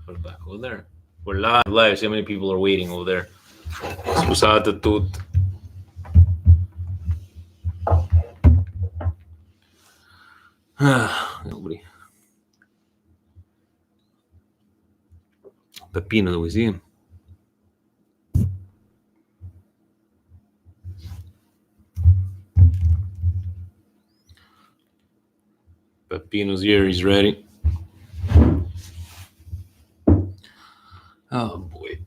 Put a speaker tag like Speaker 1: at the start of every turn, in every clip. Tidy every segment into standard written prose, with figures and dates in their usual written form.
Speaker 1: We're back over there. We're live. See how many people are waiting over there. Scusate a tutti. Nobody. Peppino, do we see him? Peppino's here. He's ready. Oh boy.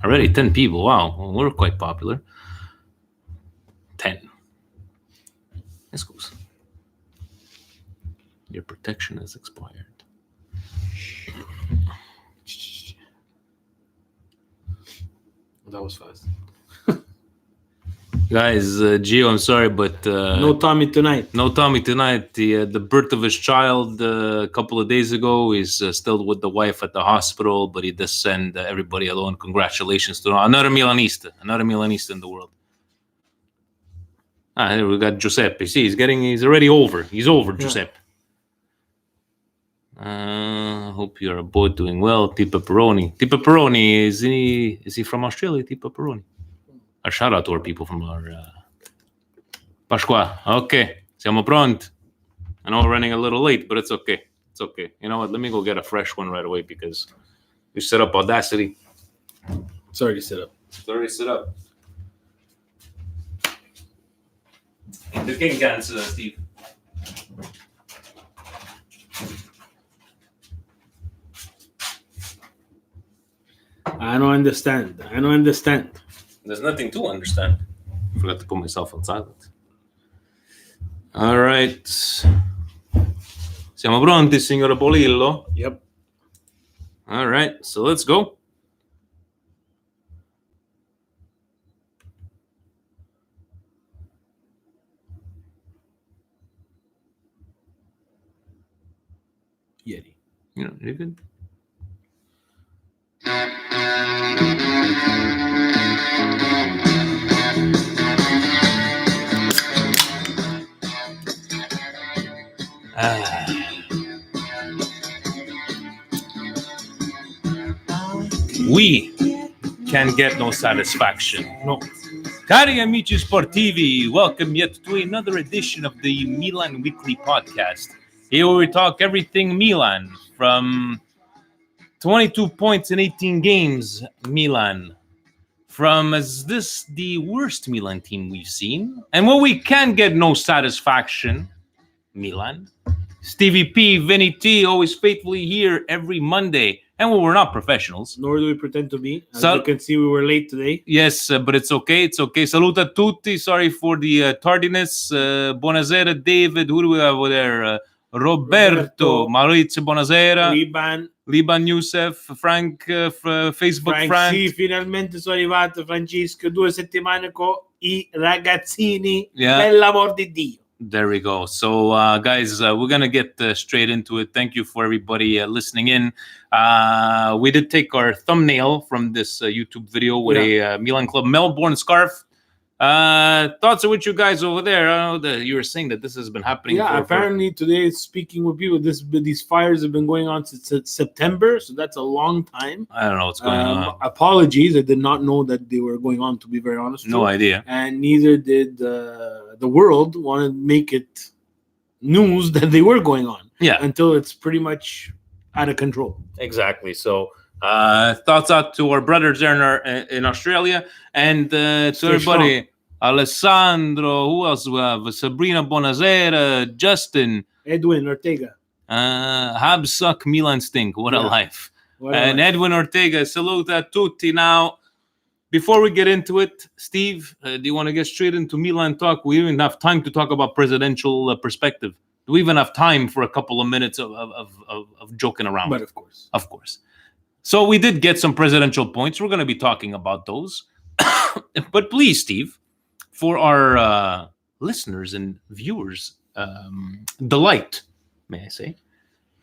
Speaker 1: Already 10 people. Wow. Well, we're quite popular. 10. Excuse. Your protection has expired.
Speaker 2: That was fast.
Speaker 1: Guys, Gio, I'm sorry, but
Speaker 2: no Tommy tonight.
Speaker 1: No Tommy tonight. The birth of his child a couple of days ago. He's still with the wife at the hospital, but he does send everybody alone. Congratulations to another Milanista in the world. Here we got Giuseppe. See, he's already over. He's over, Giuseppe. Hope you're both doing well. T Pepperoni, is he from Australia? T Pepperoni. A shout out to our people from our Pasqua. Ok, siamo pronti. I know we're running a little late, but it's okay. It's okay. You know what? Let me go get a fresh one right away because you set up Audacity.
Speaker 2: It's already set up.
Speaker 1: The king cans, Steve.
Speaker 2: I don't understand.
Speaker 1: There's nothing to understand. I forgot to put myself on silent. All right. Siamo pronti, signore Polillo?
Speaker 2: Yep.
Speaker 1: All right. So let's go.
Speaker 2: Yeti.
Speaker 1: You know, you're good. We can get no satisfaction.
Speaker 2: No.
Speaker 1: Cari amici sportivi, welcome yet to another edition of the Milan Weekly Podcast. Here we talk everything Milan, from 22 points in 18 games, Milan. From, is this the worst Milan team we've seen? And when we can get no satisfaction, Milan. Stevie P, Vinny T, always faithfully here every Monday. And when we're not professionals.
Speaker 2: Nor do we pretend to be. As you can see, we were late today.
Speaker 1: Yes, but it's okay. It's okay. Salute a tutti. Sorry for the tardiness. Buonasera, David. Who do we have over there? Roberto. Maurizio, buonasera. Liban Youssef. Frank, Facebook Frank.
Speaker 2: Sì, finalmente sono arrivato, Francesco. 2 settimane con I ragazzini.
Speaker 1: Yeah.
Speaker 2: Bell'amor di Dio.
Speaker 1: There we go. So, guys, we're going to get straight into it. Thank you for everybody listening in. We did take our thumbnail from this YouTube video with a Milan Club Melbourne scarf. Thoughts of with you guys over there? I know that you were saying that this has been happening.
Speaker 2: Apparently today, speaking with people, these fires have been going on since September, so that's a long time.
Speaker 1: I don't know what's going on.
Speaker 2: Apologies, I did not know that they were going on, to be very honest.
Speaker 1: No idea.
Speaker 2: And neither did the world want to make it news that they were going on.
Speaker 1: Yeah.
Speaker 2: Until it's pretty much out of control.
Speaker 1: Exactly. So thoughts out to our brothers there in Australia, and to everybody. Alessandro, who else we have? Sabrina, buonasera. Justin.
Speaker 2: Edwin Ortega.
Speaker 1: Habs suck, Milan stink. What a life. Edwin Ortega, salute a tutti. Now, before we get into it, Steve, do you want to get straight into Milan talk? We even have time to talk about presidential perspective. Do we even have time for a couple of minutes of joking around?
Speaker 2: But of course.
Speaker 1: So we did get some presidential points. We're going to be talking about those. But please, Steve, for our listeners and viewers' delight, may I say,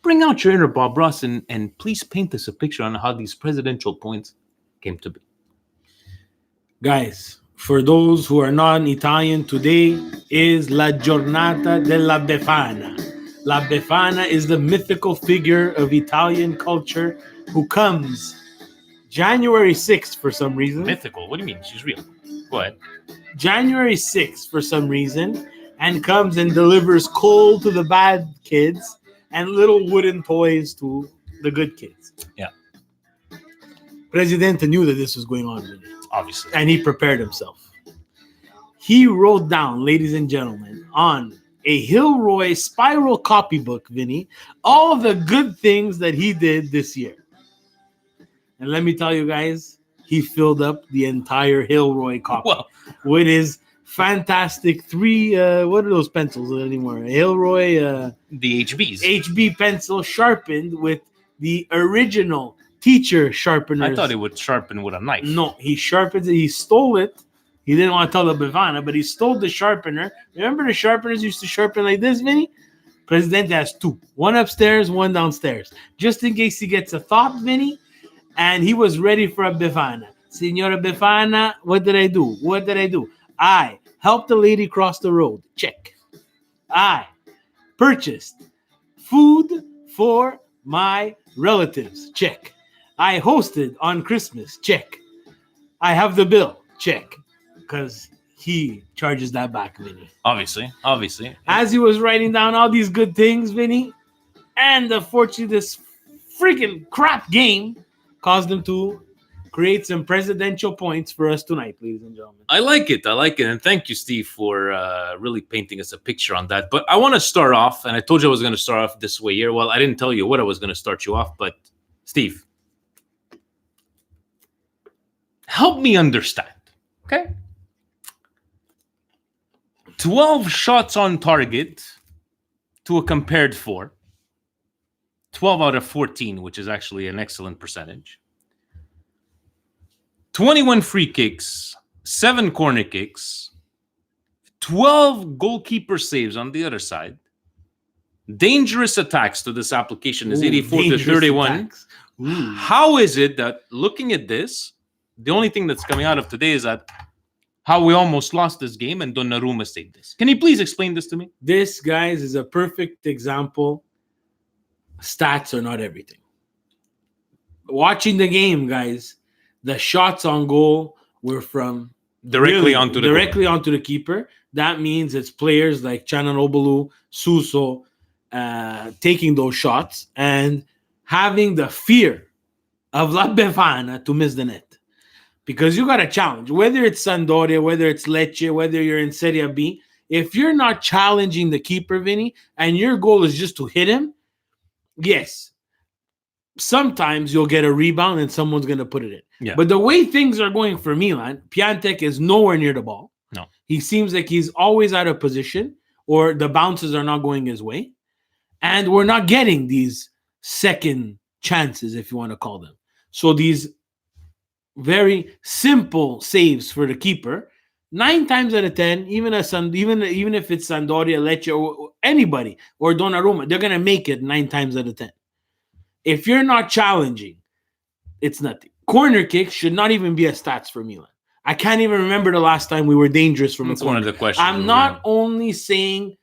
Speaker 1: bring out your inner Bob Ross and please paint us a picture on how these presidential points came to be.
Speaker 2: Guys, for those who are non-Italian, today is La Giornata della Befana. La Befana is the mythical figure of Italian culture who comes January 6th for some reason.
Speaker 1: Mythical. What do you mean? She's real. Go ahead.
Speaker 2: January 6th for some reason, and comes and delivers coal to the bad kids and little wooden toys to the good kids.
Speaker 1: Yeah.
Speaker 2: Presidente knew that this was going on,
Speaker 1: Obviously.
Speaker 2: and he prepared himself. He wrote down, ladies and gentlemen, on a Hilroy spiral copybook, Vinny, all the good things that he did this year. And let me tell you guys, he filled up the entire Hilroy copy with his fantastic three, what are those pencils anymore? Hilroy.
Speaker 1: The HBs.
Speaker 2: HB pencil sharpened with the original teacher sharpener.
Speaker 1: I thought it would sharpen with a knife.
Speaker 2: No, he sharpened it. He stole it. He didn't want to tell the Befana, but he stole the sharpener. Remember the sharpeners used to sharpen like this, Vinny? Presidente has two. One upstairs, one downstairs. Just in case he gets a thought, Vinny. And he was ready for a Befana. Signora Befana, what did I do? What did I do? I helped the lady cross the road. Check. I purchased food for my relatives. Check. I hosted on Christmas. Check. I have the bill. Check. Because he charges that back, Vinny.
Speaker 1: Obviously.
Speaker 2: As he was writing down all these good things, Vinny, and unfortunately this freaking crap game caused him to create some presidential points for us tonight, ladies and gentlemen.
Speaker 1: I like it. And thank you, Steve, for really painting us a picture on that. But I want to start off, and I told you I was going to start off this way here. Well, I didn't tell you what I was going to start you off, but Steve, help me understand, okay? 12 shots on target to a compared 4. 12 out of 14, which is actually an excellent percentage. 21 free kicks, 7 corner kicks, 12 goalkeeper saves on the other side. Dangerous attacks to this application is 84 to 31. How is it that looking at this, the only thing that's coming out of today is that how we almost lost this game and Donnarumma saved this? Can you please explain this to me?
Speaker 2: This, guys, is a perfect example. Stats are not everything. Watching the game, guys, the shots on goal were from
Speaker 1: directly onto
Speaker 2: the keeper. That means it's players like Chananoglu, Suso taking those shots and having the fear of La Befana to miss the net. Because you got a challenge, whether it's Sampdoria, whether it's Lecce, whether you're in Serie B. If you're not challenging the keeper, Vinny, and your goal is just to hit him, yes, sometimes you'll get a rebound and someone's going to put it in.
Speaker 1: Yeah.
Speaker 2: But the way things are going for Milan, Piatek is nowhere near the ball.
Speaker 1: No.
Speaker 2: He seems like he's always out of position or the bounces are not going his way. And we're not getting these second chances, if you want to call them. So these very simple saves for the keeper, 9 times out of 10, even if it's Sampdoria, Lecce, or anybody, or Donnarumma, they're going to make it 9 times out of 10. If you're not challenging, it's nothing. Corner kicks should not even be a stats for Milan. I can't even remember the last time we were dangerous from
Speaker 1: That's
Speaker 2: a corner.
Speaker 1: one of the questions.
Speaker 2: I'm not only saying,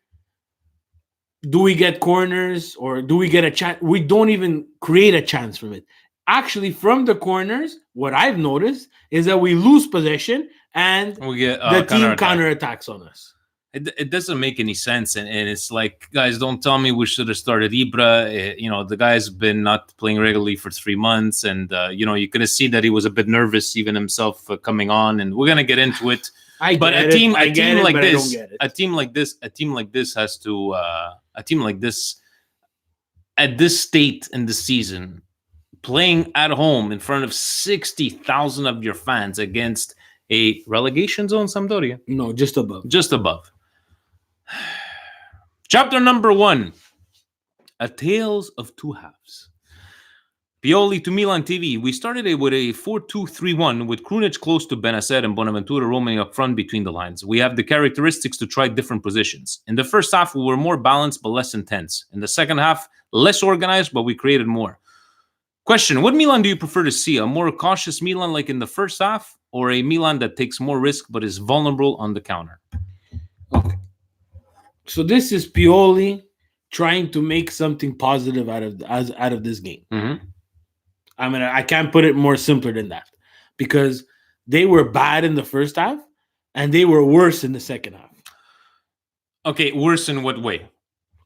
Speaker 2: do we get corners or do we get a chance? We don't even create a chance from it. Actually, from the corners, what I've noticed is that we lose possession and
Speaker 1: we get
Speaker 2: the team counterattacks on us.
Speaker 1: It doesn't make any sense. And it's like, guys, don't tell me we should have started Ibra. The guy's been not playing regularly for 3 months. And, you could have seen that he was a bit nervous, even himself coming on. And we're going to get into it. A team like this, at this state in the season, playing at home in front of 60,000 of your fans against a relegation zone Sampdoria.
Speaker 2: No, just above.
Speaker 1: Just above. Chapter number 1. A Tales of Two Halves. Pioli to Milan TV. We started it with a 4-2-3-1 with Krunic close to Benacer and Bonaventura roaming up front between the lines. We have the characteristics to try different positions. In the first half, we were more balanced but less intense. In the second half, less organized, but we created more. Question, what Milan do you prefer to see? A more cautious Milan like in the first half, or a Milan that takes more risk but is vulnerable on the counter?
Speaker 2: Okay. So this is Pioli trying to make something positive out of this game.
Speaker 1: Mm-hmm.
Speaker 2: I can't put it more simpler than that, because they were bad in the first half and they were worse in the second half.
Speaker 1: Okay, worse in what way?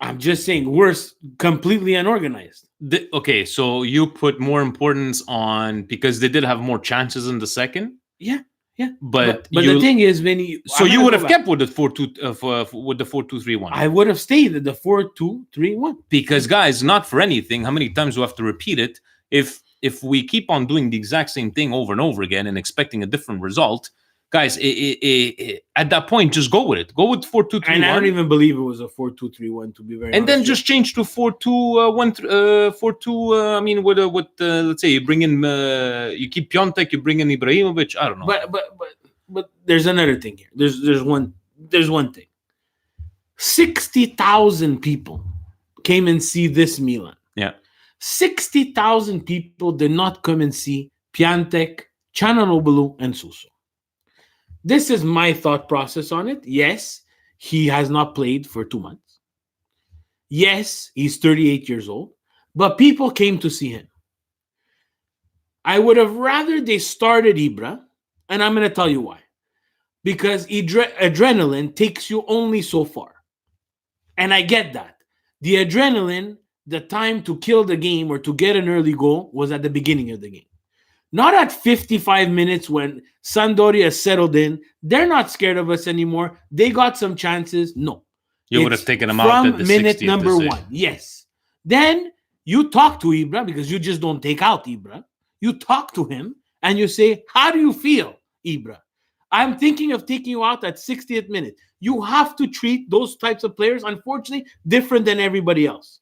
Speaker 2: I'm just saying worse, completely unorganized.
Speaker 1: Okay, so you put more importance on because they did have more chances in the second.
Speaker 2: Yeah, yeah.
Speaker 1: But
Speaker 2: the thing is, Vinny.
Speaker 1: So you would have kept with the 4-2 with the 4-2-3-1.
Speaker 2: I would have stayed at the 4-2-3-1.
Speaker 1: Because guys, not for anything. How many times do we have to repeat it? If we keep on doing the exact same thing over and over again and expecting a different result, guys, at that point, just go with it. Go with 4-2-3-1.
Speaker 2: And I don't even believe it was a 4-2-3-1, to be very honest.
Speaker 1: And then just change to 4-2-1, 4-2. I mean, with let's say you bring in, you keep Piontek, you bring in Ibrahimovic. I don't know.
Speaker 2: But there's another thing here. There's one thing. 60,000 people came and see this Milan.
Speaker 1: Yeah.
Speaker 2: 60,000 people did not come and see Piontek, Çalhanoğlu, and Suso. This is my thought process on it. Yes, he has not played for 2 months. Yes, he's 38 years old, but people came to see him. I would have rather they started Ibra, and I'm going to tell you why. Because adrenaline takes you only so far. And I get that. The adrenaline, the time to kill the game or to get an early goal was at the beginning of the game. Not at 55 minutes when Sampdoria settled in. They're not scared of us anymore. They got some chances. No.
Speaker 1: You would have taken them out at the 60th. From
Speaker 2: minute number 1. Yes. Then you talk to Ibra, because you just don't take out Ibra. You talk to him and you say, how do you feel, Ibra? I'm thinking of taking you out at 60th minute. You have to treat those types of players, unfortunately, different than everybody else.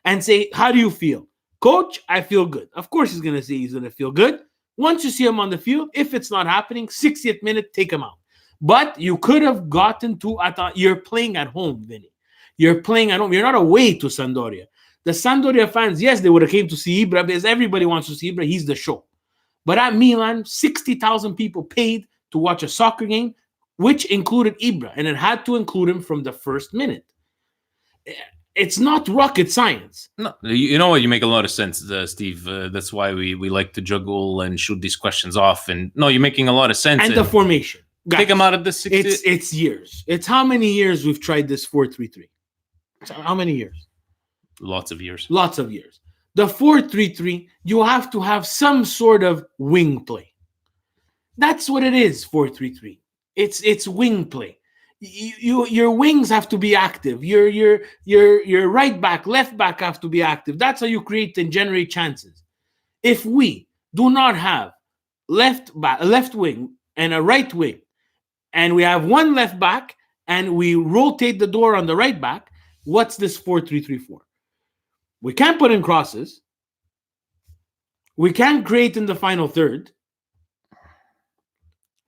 Speaker 2: And say, how do you feel? Coach, I feel good. Of course he's going to say he's going to feel good. Once you see him on the field, if it's not happening, 60th minute, take him out. But you could have gotten to, you're playing at home, Vinny. You're playing at home. You're not away to Sampdoria. The Sampdoria fans, yes, they would have came to see Ibra because everybody wants to see Ibra. He's the show. But at Milan, 60,000 people paid to watch a soccer game, which included Ibra, and it had to include him from the first minute. It's not rocket science.
Speaker 1: No, you know what? You make a lot of sense, Steve. That's why we like to juggle and shoot these questions off. And no, you're making a lot of sense.
Speaker 2: And the formation.
Speaker 1: Guys, take them out of the 60.
Speaker 2: It's years. It's how many years we've tried this 4-3-3? How many years?
Speaker 1: Lots of years.
Speaker 2: Lots of years. The 4-3-3, you have to have some sort of wing play. That's what it is, 4-3-3. It's wing play. Your wings have to be active. Your right back, left back have to be active. That's how you create and generate chances. If we do not have left wing and a right wing, and we have one left back and we rotate the door on the right back, what's this 4-3-3 for? We can't put in crosses. We can't create in the final third.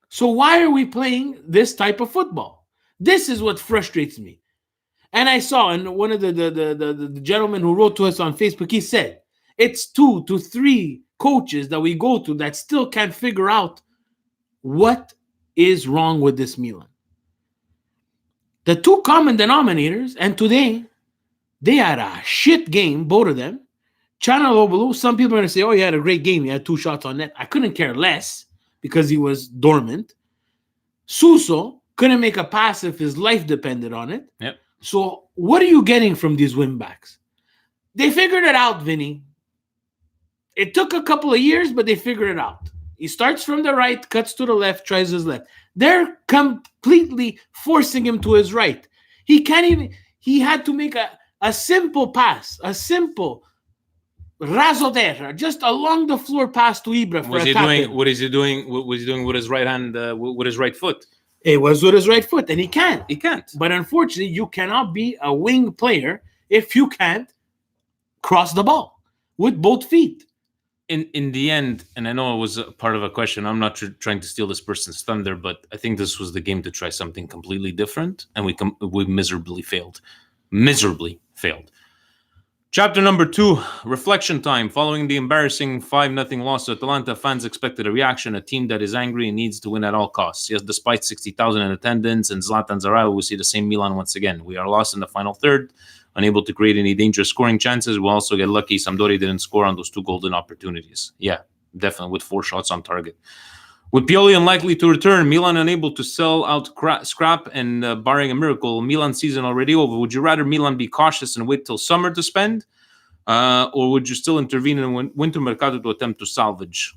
Speaker 2: So why are we playing this type of football? This is what frustrates me. And I saw, and one of the gentlemen who wrote to us on Facebook, he said, it's 2 to 3 coaches that we go to that still can't figure out what is wrong with this Milan. The two common denominators, and today, they had a shit game, both of them. Çalhanoğlu, some people are going to say, oh, he had a great game. He had 2 shots on net. I couldn't care less because he was dormant. Suso couldn't make a pass if his life depended on it.
Speaker 1: Yep.
Speaker 2: So what are you getting from these wing backs? They figured it out, Vinny. It took a couple of years, but they figured it out. He starts from the right, cuts to the left, tries his left. They're completely forcing him to his right. He had to make a simple pass, a simple rasoterra, just along the floor pass to Ibra.
Speaker 1: What is he doing? What was he doing with his right hand, with his right foot?
Speaker 2: It was with his right foot, and he can't.
Speaker 1: He can't.
Speaker 2: But unfortunately, you cannot be a wing player if you can't cross the ball with both feet.
Speaker 1: In the end, and I know it was a part of a question, I'm not trying to steal this person's thunder, but I think this was the game to try something completely different, and we miserably failed. Miserably failed. Chapter number 2, reflection time. Following the embarrassing 5-0 loss to Atalanta, fans expected a reaction, a team that is angry and needs to win at all costs. Yes, despite 60,000 in attendance and Zlatan Zarawa, we see the same Milan once again. We are lost in the final third. unable to create any dangerous scoring chances. We'll also get lucky. Sampdoria didn't score on those 2 golden opportunities. Yeah, definitely with 4 shots on target. With Pioli unlikely to return, Milan unable to sell out scrap, and barring a miracle, Milan season already over. Would you rather Milan be cautious and wait till summer to spend, or would you still intervene in winter mercato to attempt to salvage?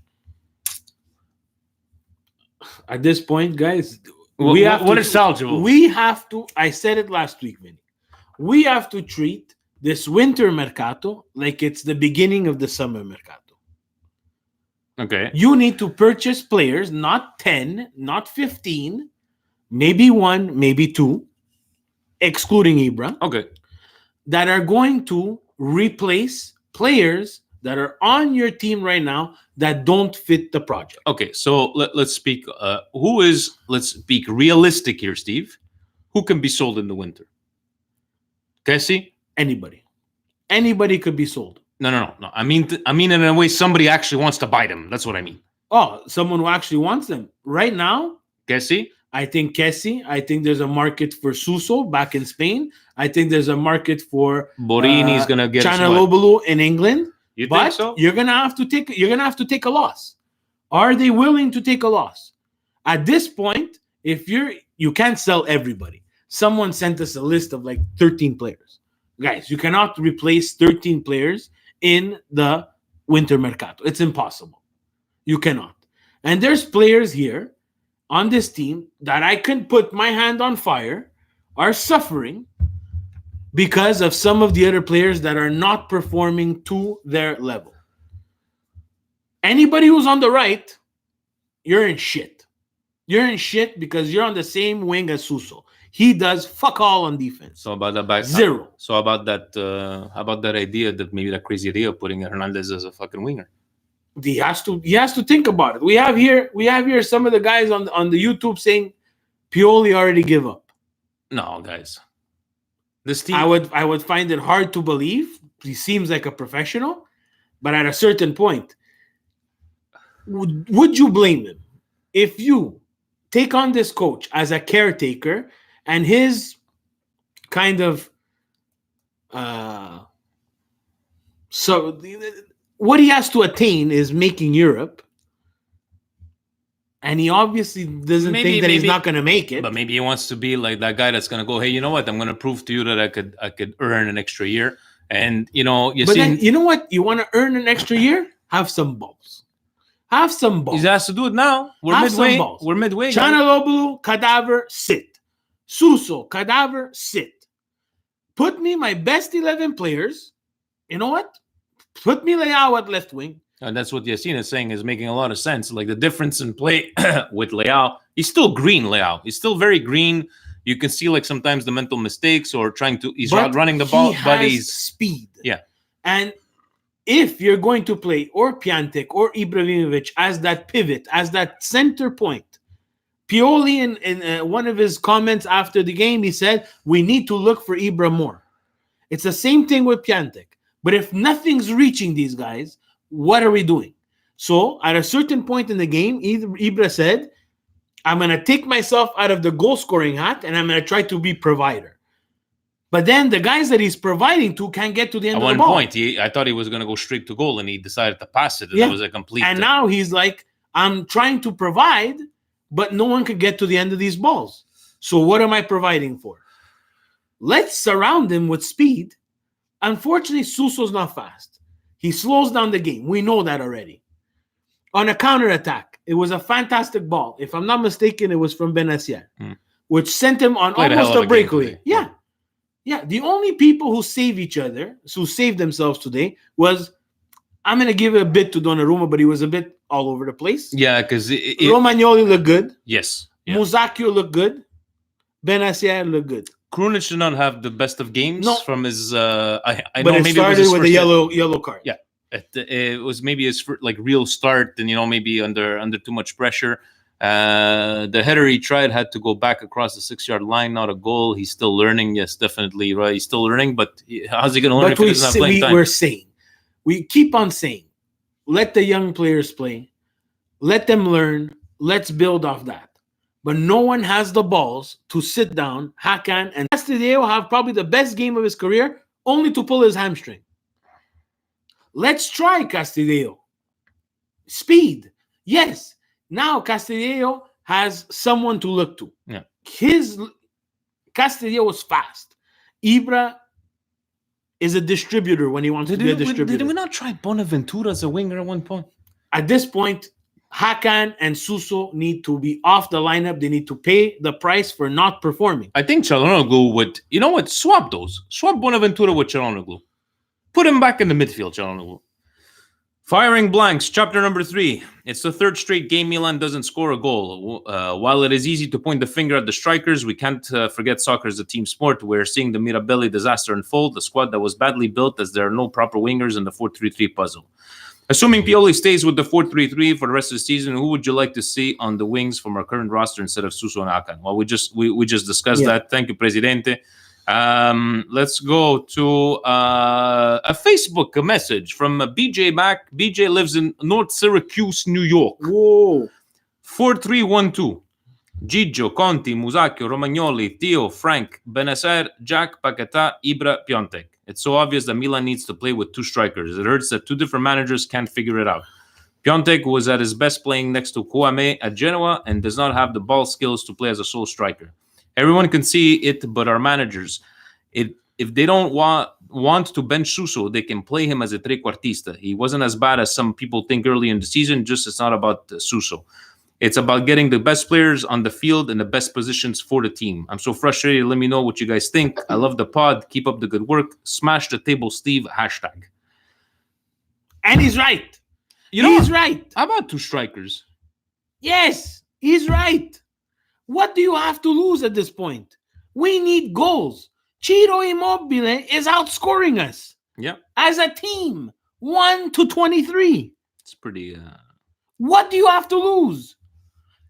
Speaker 2: At this point, guys,
Speaker 1: What is salvageable?
Speaker 2: We have to. I said it last week, Vinny. We have to treat this winter mercato like it's the beginning of the summer mercato.
Speaker 1: Okay.
Speaker 2: You need to purchase players, not 10, not 15, maybe 1, maybe 2, excluding Ibra.
Speaker 1: Okay.
Speaker 2: That are going to replace players that are on your team right now that don't fit the project.
Speaker 1: Okay, so let's speak. Let's speak realistic here, Steve. Who can be sold in the winter? Kessie?
Speaker 2: Anybody could be sold.
Speaker 1: No. I mean, in a way, somebody actually wants to buy them. That's what I mean.
Speaker 2: Oh, someone who actually wants them right now.
Speaker 1: Kessie?
Speaker 2: I think Kessie. I think there's a market for Suso back in Spain. I think there's a market for
Speaker 1: Borini's gonna get
Speaker 2: Chanalobulu in England.
Speaker 1: You
Speaker 2: but
Speaker 1: think so?
Speaker 2: You're gonna have to take a loss. Are they willing to take a loss? At this point, if you can't sell everybody. Someone sent us a list of like 13 players. Guys, you cannot replace 13 players in the winter mercato. It's impossible. You cannot. And there's players here on this team that I can put my hand on fire are suffering because of some of the other players that are not performing to their level. Anybody who's on the right, you're in shit. You're in shit because you're on the same wing as Suso. He does fuck all on defense.
Speaker 1: So about that
Speaker 2: zero.
Speaker 1: So about that idea, that maybe that crazy idea of putting Hernandez as a fucking winger.
Speaker 2: He has to think about it. We have here some of the guys on the YouTube saying Pioli already give up.
Speaker 1: No, guys. This team,
Speaker 2: I would find it hard to believe. He seems like a professional, but at a certain point, would you blame him if you take on this coach as a caretaker and his kind of so what he has to attain is making Europe, and he obviously doesn't think that he's not going to make it.
Speaker 1: But maybe he wants to be like that guy that's going to go, hey, you know what? I'm going to prove to you that I could earn an extra year. And you know,
Speaker 2: then you know what? You want to earn an extra year? Have some balls. Have some balls.
Speaker 1: He has to do it now. We're midway.
Speaker 2: Chanalobulu, Cadaver, sit. Suso, Cadaver, sit. Put me my best 11 players. You know what? Put me Leao at left wing.
Speaker 1: And that's what Yassine is saying is making a lot of sense. Like the difference in play with Leao, he's still green, Leao. He's still very green. You can see like sometimes the mental mistakes or he's running the ball, but he's
Speaker 2: speed.
Speaker 1: Yeah.
Speaker 2: And if you're going to play or Piatek or Ibrahimovic as that pivot, as that center point, Pioli in one of his comments after the game, he said, we need to look for Ibra more. It's the same thing with Piatek. But if nothing's reaching these guys, what are we doing? So at a certain point in the game, Ibra said, I'm going to take myself out of the goal-scoring hat and I'm going to try to be provider. But then the guys that he's providing to can't get to the end of the ball.
Speaker 1: At one point, I thought he was going to go straight to goal and he decided to pass it. And that was a complete...
Speaker 2: And now he's like, I'm trying to provide, but no one could get to the end of these balls. So what am I providing for? Let's surround him with speed. Unfortunately, Suso's not fast. He slows down the game. We know that already. On a counterattack, it was a fantastic ball. If I'm not mistaken, it was from Benacer, which sent him on almost a breakaway. Yeah. The only people who save each other, who saved themselves today, was, I'm going to give a bit to Donnarumma, but he was a bit all over the place.
Speaker 1: Yeah, because...
Speaker 2: Romagnoli looked good.
Speaker 1: Yes.
Speaker 2: Yeah. Musacchio looked good. Benacer looked good.
Speaker 1: Krunic did not have the best of games from his... I
Speaker 2: but
Speaker 1: know
Speaker 2: it
Speaker 1: maybe
Speaker 2: started
Speaker 1: it was
Speaker 2: with a yellow card.
Speaker 1: Yeah. It was maybe his real start, and maybe under too much pressure. The header he tried had to go back across the 6-yard line, not a goal. He's still learning. Yes, definitely, right. He's still learning, but how's he going to learn if he doesn't have playing time?
Speaker 2: We're saying, we keep on saying, let the young players play, let them learn. Let's build off that. But no one has the balls to sit down, Hakan, and Astudillo have probably the best game of his career only to pull his hamstring. Let's try Castillejo. Speed. Yes. Now Castillejo has someone to look to.
Speaker 1: Yeah.
Speaker 2: Castillejo was fast. Ibra is a distributor when he wants to be a distributor.
Speaker 1: Did we not try Bonaventura as a winger at one point?
Speaker 2: At this point, Hakan and Suso need to be off the lineup. They need to pay the price for not performing.
Speaker 1: I think Çalhanoğlu would, you know what? Swap those. Swap Bonaventura with Çalhanoğlu. Put him back in the midfield, Çalhanoğlu. Firing blanks, chapter number 3. It's the third straight game Milan doesn't score a goal. While it is easy to point the finger at the strikers, we can't forget soccer is a team sport. We're seeing the Mirabelli disaster unfold, a squad that was badly built as there are no proper wingers in the 4-3-3 puzzle. Assuming Pioli stays with the 4-3-3 for the rest of the season, who would you like to see on the wings from our current roster instead of Suso and Hakan? Well, we just discussed that. Thank you, Presidente. Let's go to a Facebook message from BJ back. BJ lives in North Syracuse, New York.
Speaker 2: Whoa.
Speaker 1: 4312. Gigio, Conti, Musacchio, Romagnoli, Theo, Frank, Benacer, Jack, Paquetá, Ibra, Piontek. It's so obvious that Milan needs to play with two strikers. It hurts that two different managers can't figure it out. Piontek was at his best playing next to Kouame at Genoa and does not have the ball skills to play as a sole striker. Everyone can see it, but our managers, if they don't want to bench Suso, they can play him as a trequartista. He wasn't as bad as some people think early in the season. Just it's not about Suso. It's about getting the best players on the field in the best positions for the team. I'm so frustrated. Let me know what you guys think. I love the pod. Keep up the good work. Smash the table, Steve. #.
Speaker 2: And he's right.
Speaker 1: He's
Speaker 2: right.
Speaker 1: How about two strikers?
Speaker 2: Yes, he's right. What do you have to lose at this point? We need goals. Ciro Immobile is outscoring us.
Speaker 1: Yeah.
Speaker 2: As a team, 1-23.
Speaker 1: It's pretty...
Speaker 2: What do you have to lose?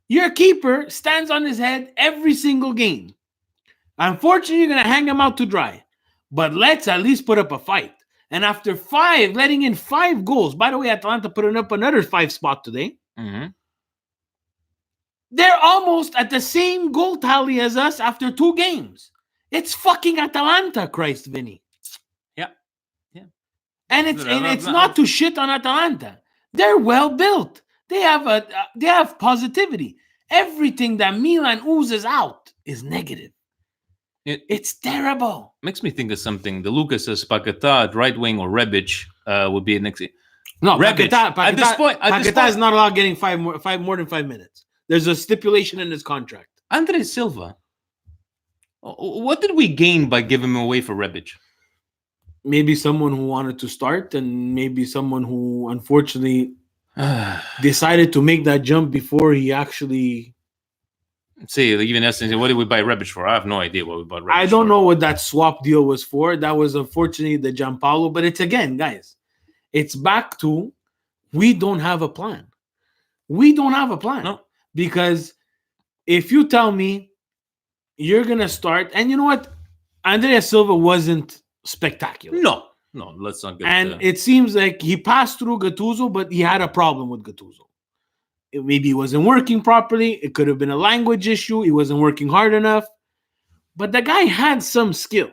Speaker 2: Your keeper stands on his head every single game. Unfortunately, you're going to hang him out to dry. But let's at least put up a fight. And after letting in 5 goals, by the way, Atalanta putting up another 5 spot today.
Speaker 1: Mm-hmm.
Speaker 2: They're almost at the same goal tally as us after 2 games. It's fucking Atalanta, Christ, Vinny.
Speaker 1: Yeah.
Speaker 2: And it's not to shit on Atalanta. They're well built. They have positivity. Everything that Milan oozes out is negative. It's terrible.
Speaker 1: Makes me think of something. The Lucas says Paquetá at right wing or Rebic would be next.
Speaker 2: No,
Speaker 1: Rebic.
Speaker 2: Paquetá
Speaker 1: At this point,
Speaker 2: is not allowed getting more than 5 minutes. There's a stipulation in his contract.
Speaker 1: Andre Silva. What did we gain by giving him away for Rebic?
Speaker 2: Maybe someone who wanted to start, and maybe someone who unfortunately decided to make that jump before he actually.
Speaker 1: See, even asking, what did we buy Rebic for? I have no idea what we bought Rebic for.
Speaker 2: I don't know what that swap deal was for. That was unfortunately the Gianpaolo. But it's again, guys, it's back to we don't have a plan. We don't have a plan.
Speaker 1: No.
Speaker 2: Because if you tell me you're going to start, and you know what? Andrea Silva wasn't spectacular.
Speaker 1: No, let's not get
Speaker 2: it seems like he passed through Gattuso, but he had a problem with Gattuso. Maybe he wasn't working properly. It could have been a language issue. He wasn't working hard enough. But the guy had some skill.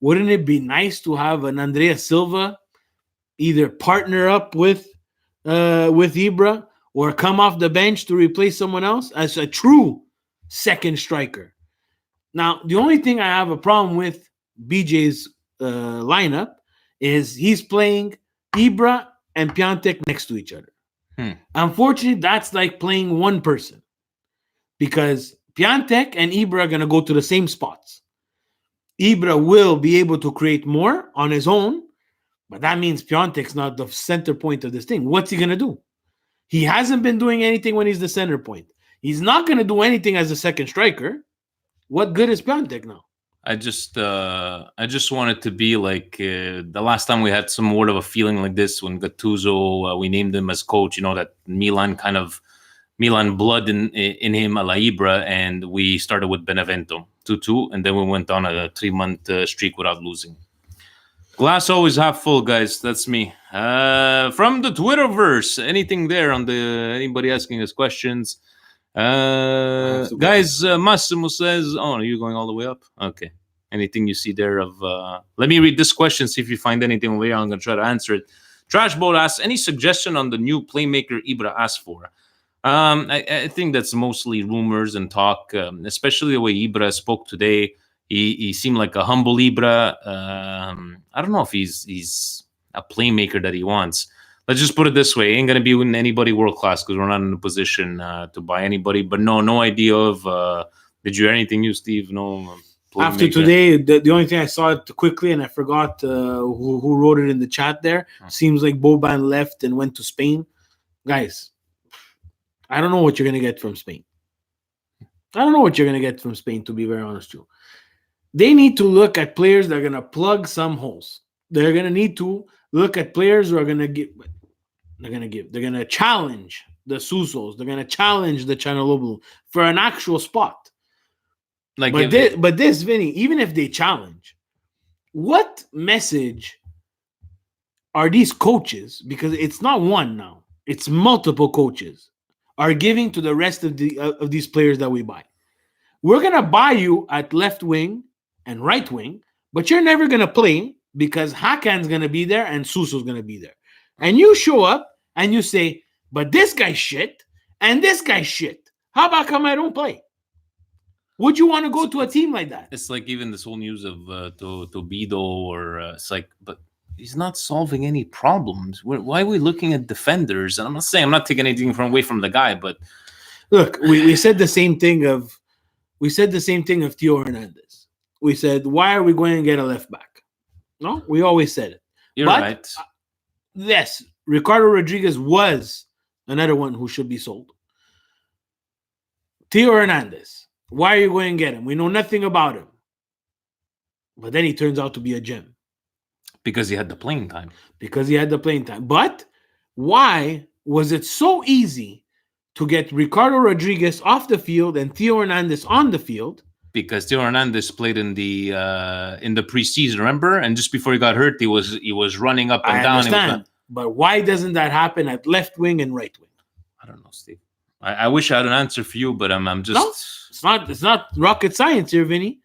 Speaker 2: Wouldn't it be nice to have an Andrea Silva either partner up with Ibra or come off the bench to replace someone else as a true second striker? Now, the only thing I have a problem with BJ's lineup is he's playing Ibra and Piontek next to each other. Unfortunately, that's like playing one person because Piontek and Ibra are going to go to the same spots. Ibra will be able to create more on his own, but that means Piontek's not the center point of this thing. What's he going to do? He hasn't been doing anything when he's the center point. He's not going to do anything as a second striker. What good is Piontek now?
Speaker 1: I just want it to be like the last time we had some word of a feeling like this when Gattuso, we named him as coach, that Milan blood in him a la Ibra, and we started with Benevento 2-2, and then we went on a 3-month streak without losing. Glass always half full, guys. That's me. From the Twitterverse, anything there on anybody asking us questions? Guys, Massimo says, are you going all the way up? Okay. Anything you see there of let me read this question, see if you find anything over here. I'm gonna try to answer it. Trashboat asks, any suggestion on the new playmaker Ibra asked for? I think that's mostly rumors and talk, especially the way Ibra spoke today. He seemed like a humble Ibra. I don't know if he's a playmaker that he wants. Let's just put it this way: ain't gonna be with anybody world class because we're not in a position to buy anybody. But no idea of. Did you hear anything new, Steve? No.
Speaker 2: After today, the only thing I saw it quickly, and I forgot who wrote it in the chat there. Seems like Boban left and went to Spain. Guys, I don't know what you're going to get from Spain. To be very honest with you. They need to look at players that are going to plug some holes. They're going to need to look at players who are going to give. They're going to challenge the Susos. They're going to challenge the Chanaloblu for an actual spot. But this, Vinny, even if they challenge, what message are these coaches, because it's not one now, it's multiple coaches, are giving to the rest of these players that we buy? We're going to buy you at left wing and right wing, but you're never going to play because Hakan's going to be there and Suso's going to be there. And you show up and you say, but this guy's shit and this guy's shit. How about come I don't play? Would you want to go to a team like that?
Speaker 1: It's like even this whole news of Tobido, or it's like, but he's not solving any problems. Why are we looking at defenders? And I'm not saying I'm not taking anything away from the guy, but
Speaker 2: look, we said the same thing of Theo Hernandez. We said, why are we going to get a left back? No, we always said it.
Speaker 1: You're right.
Speaker 2: Yes, Ricardo Rodriguez was another one who should be sold. Theo Hernandez. Why are you going to get him? We know nothing about him. But then he turns out to be a gem.
Speaker 1: Because he had the playing time.
Speaker 2: But why was it so easy to get Ricardo Rodriguez off the field and Theo Hernandez on the field?
Speaker 1: Because Theo Hernandez played in the preseason, remember? And just before he got hurt, he was running up and down.
Speaker 2: Understand. But why doesn't that happen at left wing and right wing?
Speaker 1: I don't know, Steve. I wish I had an answer for you, but I'm just...
Speaker 2: No, it's not rocket science here, Vinny.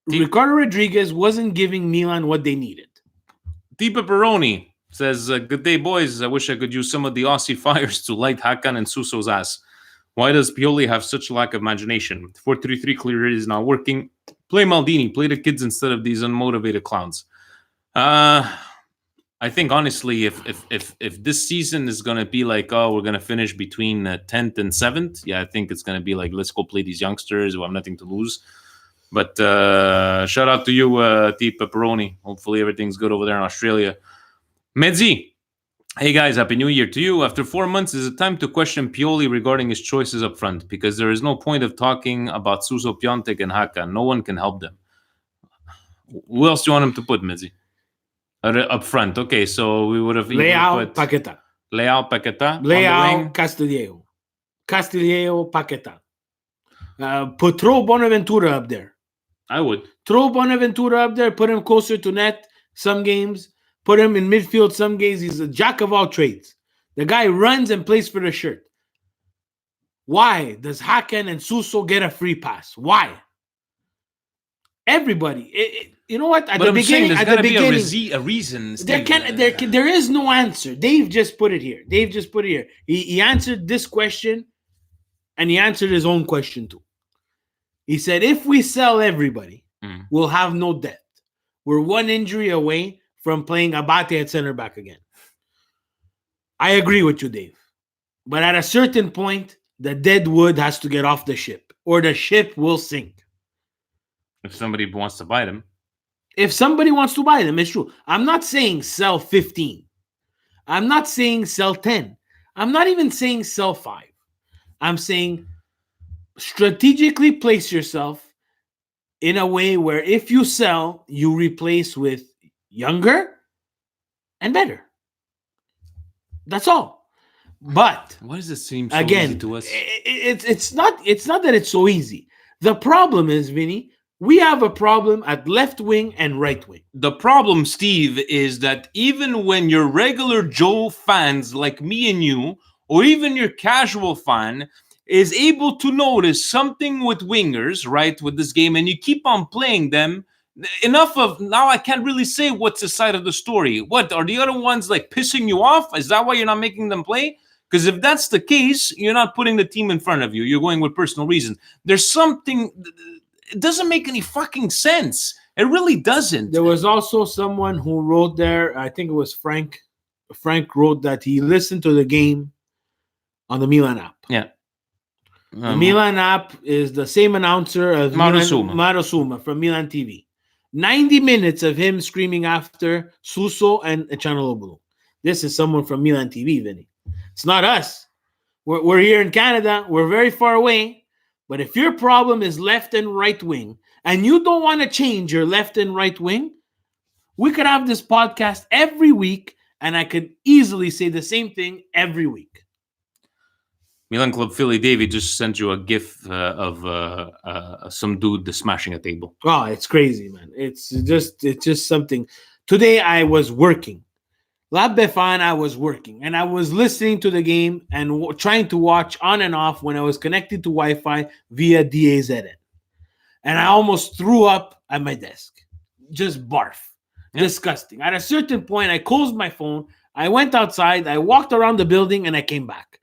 Speaker 2: Ricardo Rodriguez wasn't giving Milan what they needed.
Speaker 1: Deepa Peroni says, good day, boys. I wish I could use some of the Aussie fires to light Hakan and Suso's ass. Why does Pioli have such a lack of imagination? 4-3-3 clearly is not working. Play Maldini. Play the kids instead of these unmotivated clowns. I think honestly, if this season is gonna be like, we're gonna finish between 10th and 7th, I think it's gonna be like, let's go play these youngsters who have nothing to lose. But shout out to you, T. Pepperoni. Hopefully everything's good over there in Australia. Medzi, hey guys, happy New Year to you. After 4 months, is it time to question Pioli regarding his choices up front? Because there is no point of talking about Suso, Piontek, and Hakan. No one can help them. Who else do you want him to put, Medzi? Up front. Okay, so we would have
Speaker 2: Leao, Paqueta.
Speaker 1: Leao, Paqueta.
Speaker 2: Leao, Castillejo, Paqueta. Throw Bonaventura up there.
Speaker 1: I would.
Speaker 2: Throw Bonaventura up there, put him closer to net some games, put him in midfield some games. He's a jack of all trades. The guy runs and plays for the shirt. Why does Hakan and Suso get a free pass? Why? Everybody. You know what? At the beginning,
Speaker 1: a reason.
Speaker 2: There is no answer. Dave just put it here. He answered this question, and he answered his own question too. He said, if we sell everybody, we'll have no depth. We're one injury away from playing Abate at center back again. I agree with you, Dave. But at a certain point, the dead wood has to get off the ship, or the ship will sink.
Speaker 1: If somebody wants to buy them.
Speaker 2: If somebody wants to buy them, it's true. I'm not saying sell 15. I'm not saying sell 10. I'm not even saying sell 5. I'm saying strategically place yourself in a way where if you sell, you replace with younger and better. That's all. But
Speaker 1: why does it seem so easy to us?
Speaker 2: It's not that it's so easy. The problem is, Vinny, we have a problem at left wing and right wing.
Speaker 1: The problem, Steve, is that even when your regular Joe fans like me and you, or even your casual fan, is able to notice something with wingers, right, with this game, and you keep on playing them, enough of now. I can't really say what's the side of the story. What are the other ones like pissing you off? Is that why you're not making them play? Because if that's the case, you're not putting the team in front of you. You're going with personal reasons. There's something. It doesn't make any fucking sense. It really doesn't.
Speaker 2: There was also someone who wrote there. I think it was Frank. Frank wrote that he listened to the game on the Milan app.
Speaker 1: Yeah.
Speaker 2: The Milan app is the same announcer as
Speaker 1: Mauro
Speaker 2: Suma from Milan TV. 90 minutes of him screaming after Suso and Canalobulu. This is someone from Milan TV, Vinny. It's not us. We're here in Canada. We're very far away. But if your problem is left and right wing, and you don't want to change your left and right wing, we could have this podcast every week, and I could easily say the same thing every week.
Speaker 1: Milan Club Philly Davey just sent you a gif of some dude smashing a table.
Speaker 2: Oh, it's crazy, man. It's just something. Today I was working. La Befana, I was working, and I was listening to the game and trying to watch on and off when I was connected to Wi-Fi via DAZN. And I almost threw up at my desk. Just barf. Yeah. Disgusting. At a certain point, I closed my phone. I went outside. I walked around the building, and I came back.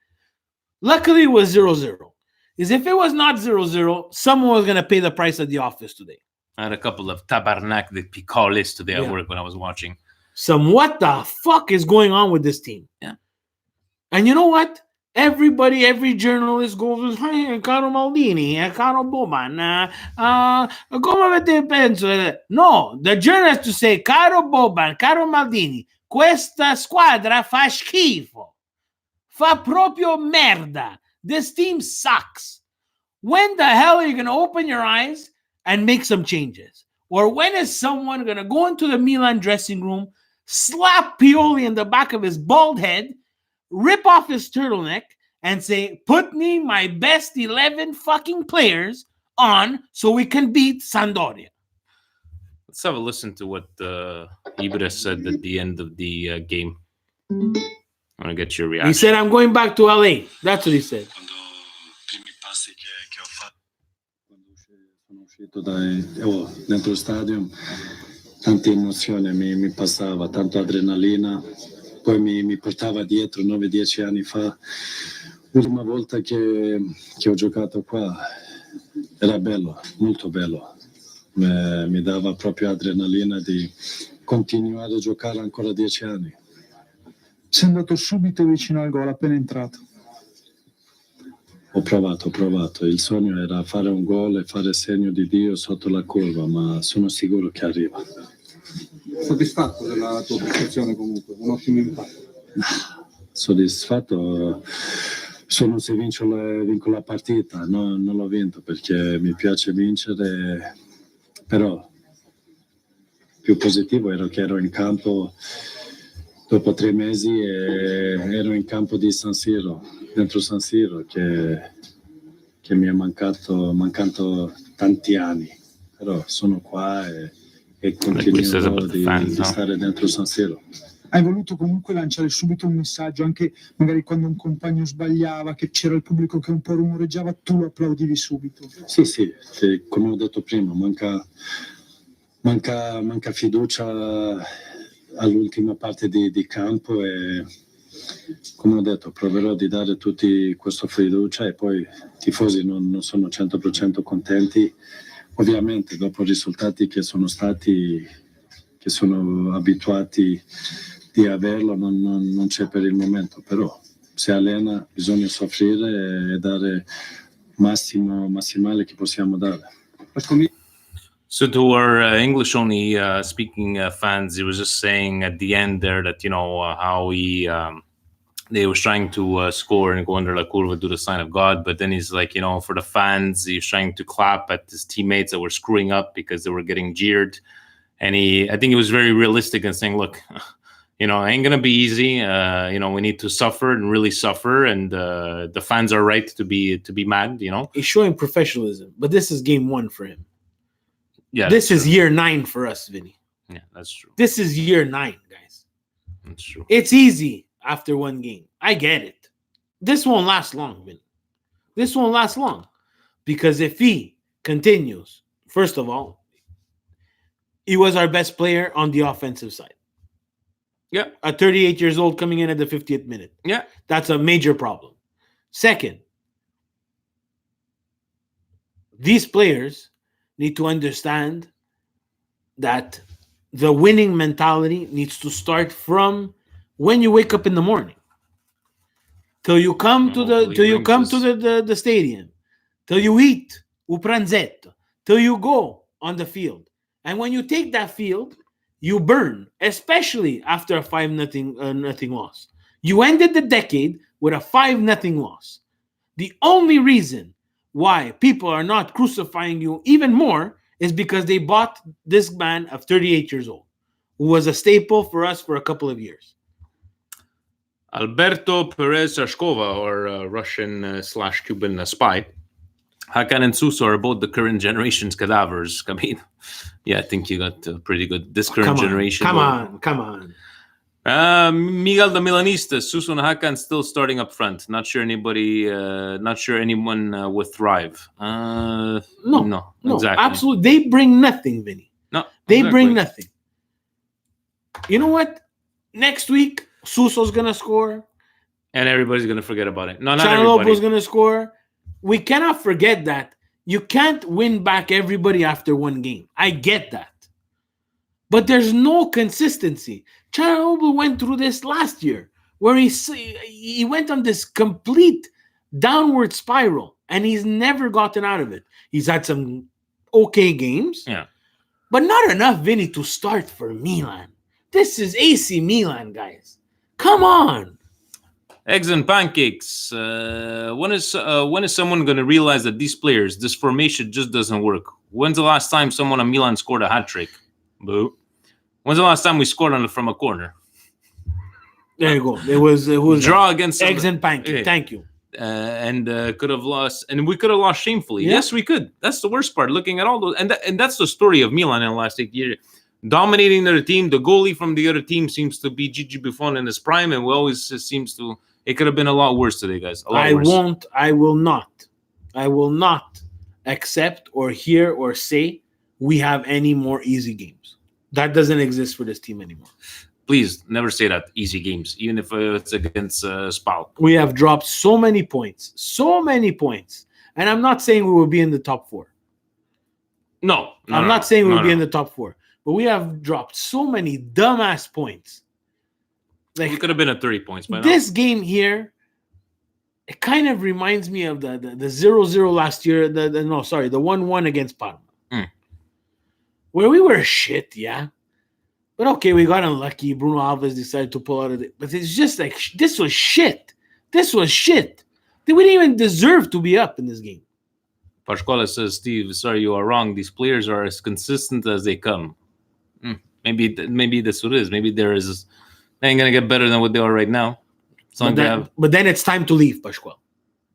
Speaker 2: Luckily, it was 0-0. Is if it was not 0-0, someone was going to pay the price at the office today.
Speaker 1: I had a couple of tabarnak de picoles today at work when I was watching.
Speaker 2: What the fuck is going on with this team?
Speaker 1: Yeah.
Speaker 2: And you know what? Everybody, every journalist goes, hey, caro Maldini, caro Boban, come avete penso? No, the journalist to say, caro Boban, caro Maldini, questa squadra fa schifo. Fa proprio merda. This team sucks. When the hell are you going to open your eyes and make some changes? Or when is someone going to go into the Milan dressing room, slap Pioli in the back of his bald head, rip off his turtleneck, and say, put me my best 11 fucking players on so we can beat Sampdoria?
Speaker 1: Let's have a listen to what Ibra said at the end of the game. I want to get your reaction.
Speaker 2: He said, I'm going back to LA. That's what he said.
Speaker 3: Dentro il stadio, tante emozioni mi passava, tanto adrenalina, poi mi portava dietro 9-10 anni fa. L'ultima volta che ho giocato qua era bello, molto bello. Mi dava proprio adrenalina di continuare a giocare ancora 10 anni.
Speaker 4: Sei andato subito vicino al gol appena entrato.
Speaker 3: Ho provato. Il sogno era fare un gol e fare segno di Dio sotto la curva, ma sono sicuro che arriva.
Speaker 4: Soddisfatto della tua prestazione comunque, un ottimo impatto.
Speaker 3: Soddisfatto solo se vinco la partita, non l'ho vinto perché mi piace vincere, però più positivo era che ero in campo dopo 3 mesi e ero in campo di San Siro, dentro San Siro, che mi è mancato tanti anni, però sono qua e continuo di stare dentro San Siro.
Speaker 4: Hai voluto comunque lanciare subito un messaggio, anche magari quando un compagno sbagliava, che c'era il pubblico che un po' rumoreggiava, tu lo applaudivi subito.
Speaker 3: Sì, come ho detto prima, manca fiducia all'ultima parte di campo e come ho detto proverò di dare tutti questa fiducia e poi i tifosi non sono 100% contenti, ovviamente dopo i risultati che sono abituati di averlo non c'è per il momento, però se allena bisogna soffrire e dare massimale che possiamo dare.
Speaker 1: So to our English-only speaking fans, he was just saying at the end there that, how they was trying to score and go under la curva, do the sign of God. But then he's like, for the fans, he's trying to clap at his teammates that were screwing up because they were getting jeered. And I think he was very realistic in saying, look, it ain't going to be easy. We need to suffer and really suffer. And the fans are right to be mad,
Speaker 2: He's showing professionalism, but this is game 1 for him.
Speaker 1: Yeah,
Speaker 2: this is year 9 for us, Vinny.
Speaker 1: Yeah, that's true.
Speaker 2: This is year 9, guys.
Speaker 1: That's true.
Speaker 2: It's easy after one game. I get it. This won't last long, Vinny. This won't last long. Because if he continues, first of all, he was our best player on the offensive side.
Speaker 1: Yeah.
Speaker 2: At 38 years old coming in at the 50th minute.
Speaker 1: Yeah.
Speaker 2: That's a major problem. Second, these players need to understand that the winning mentality needs to start from when you wake up in the morning till you come to the stadium, till you eat pranzetto, till you go on the field. And when you take that field, you burn, especially after a 5-0 loss. You ended the decade with a 5-0 loss. The only reason why people are not crucifying you even more is because they bought this man of 38 years old, who was a staple for us for a couple of years.
Speaker 1: Alberto Perez Shashkova, or Russian/Cuban spy. Hakan and Suso are both the current generation's cadavers. I mean, yeah, I think you got pretty good. This current generation.
Speaker 2: Come on.
Speaker 1: Miguel the Milanista, Suso and Hakan still starting up front. Not sure anyone would thrive. No, exactly.
Speaker 2: Absolutely. They bring nothing, Vinny.
Speaker 1: No,
Speaker 2: they bring nothing. You know what? Next week, Suso's gonna score,
Speaker 1: and everybody's gonna forget about it. No, not
Speaker 2: Chanelopoulos gonna score. We cannot forget that. You can't win back everybody after one game. I get that. But there's no consistency. Chanelopoulos went through this last year where he went on this complete downward spiral and he's never gotten out of it. He's had some okay games.
Speaker 1: Yeah.
Speaker 2: But not enough, Vinny, to start for Milan. This is AC Milan, guys. Come on.
Speaker 1: Eggs and pancakes. When is someone going to realize that these players, this formation just doesn't work? When's the last time someone on Milan scored a hat trick? Boo. When's the last time we scored from a corner?
Speaker 2: There you go. It was
Speaker 1: draw against
Speaker 2: eggs and pancakes. Okay. Thank you.
Speaker 1: And could have lost, and we could have lost shamefully. Yeah. Yes, we could. That's the worst part. Looking at all those, and that's the story of Milan in the last 8 years. Dominating their team. The goalie from the other team seems to be Gigi Buffon in his prime, and we always seems to. It could have been a lot worse today, guys.
Speaker 2: I will not accept or hear or say we have any more easy games. That doesn't exist for this team anymore.
Speaker 1: Please never say that. Easy games, even if it's against Spal.
Speaker 2: We have dropped so many points, and I'm not saying we will be in the top 4.
Speaker 1: No,
Speaker 2: I'm not saying we'll be in the top 4, but we have dropped so many dumbass points.
Speaker 1: Like, it could have been at 30 points by now.
Speaker 2: This game here, it kind of reminds me of the 0-0 last year. The 1-1 against Parma. Where we were shit, yeah. But okay, we got unlucky. Bruno Alves decided to pull out of it. But it's just like, this was shit. We didn't even deserve to be up in this game.
Speaker 1: Pasquale says, Steve, sorry, you are wrong. These players are as consistent as they come. Maybe that's what it is. Maybe they ain't going to get better than what they are right now.
Speaker 2: But then it's time to leave, Pasquale.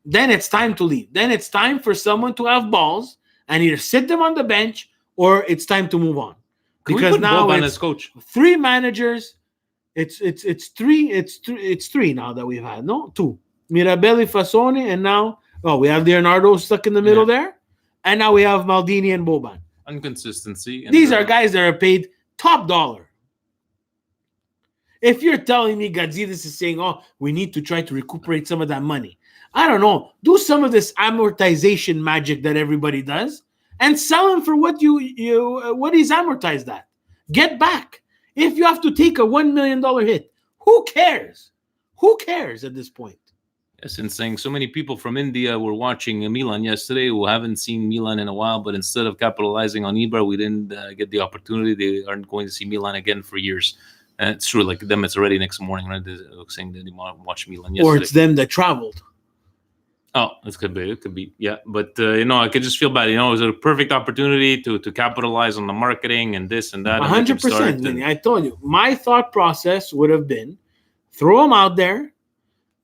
Speaker 2: Then it's time to leave. Then it's time for someone to have balls and either sit them on the bench or it's time to move on.
Speaker 1: Because now it's as coach.
Speaker 2: 3 managers. It's three now that we've had. No, 2. Mirabelli, Fasoni, and now we have Leonardo stuck in the middle there, and now we have Maldini and Boban.
Speaker 1: Inconsistency.
Speaker 2: These are guys that are paid top dollar. If you're telling me Gazidis is saying, we need to try to recuperate some of that money, I don't know. Do some of this amortization magic that everybody does and sell him for what what he's amortized at. Get back. If you have to take a $1 million hit, who cares? Who cares at this point?
Speaker 1: Yes, and saying so many people from India were watching Milan yesterday who haven't seen Milan in a while, but instead of capitalizing on Ibra, we didn't get the opportunity. They aren't going to see Milan again for years. And it's true, like them, it's already next morning, right? They're saying that they want to watch Milan yesterday.
Speaker 2: Or it's them that traveled.
Speaker 1: Oh, it could be, yeah. But, I could just feel bad. It was a perfect opportunity to capitalize on the marketing and this and that.
Speaker 2: 100%. I told you, my thought process would have been, throw them out there,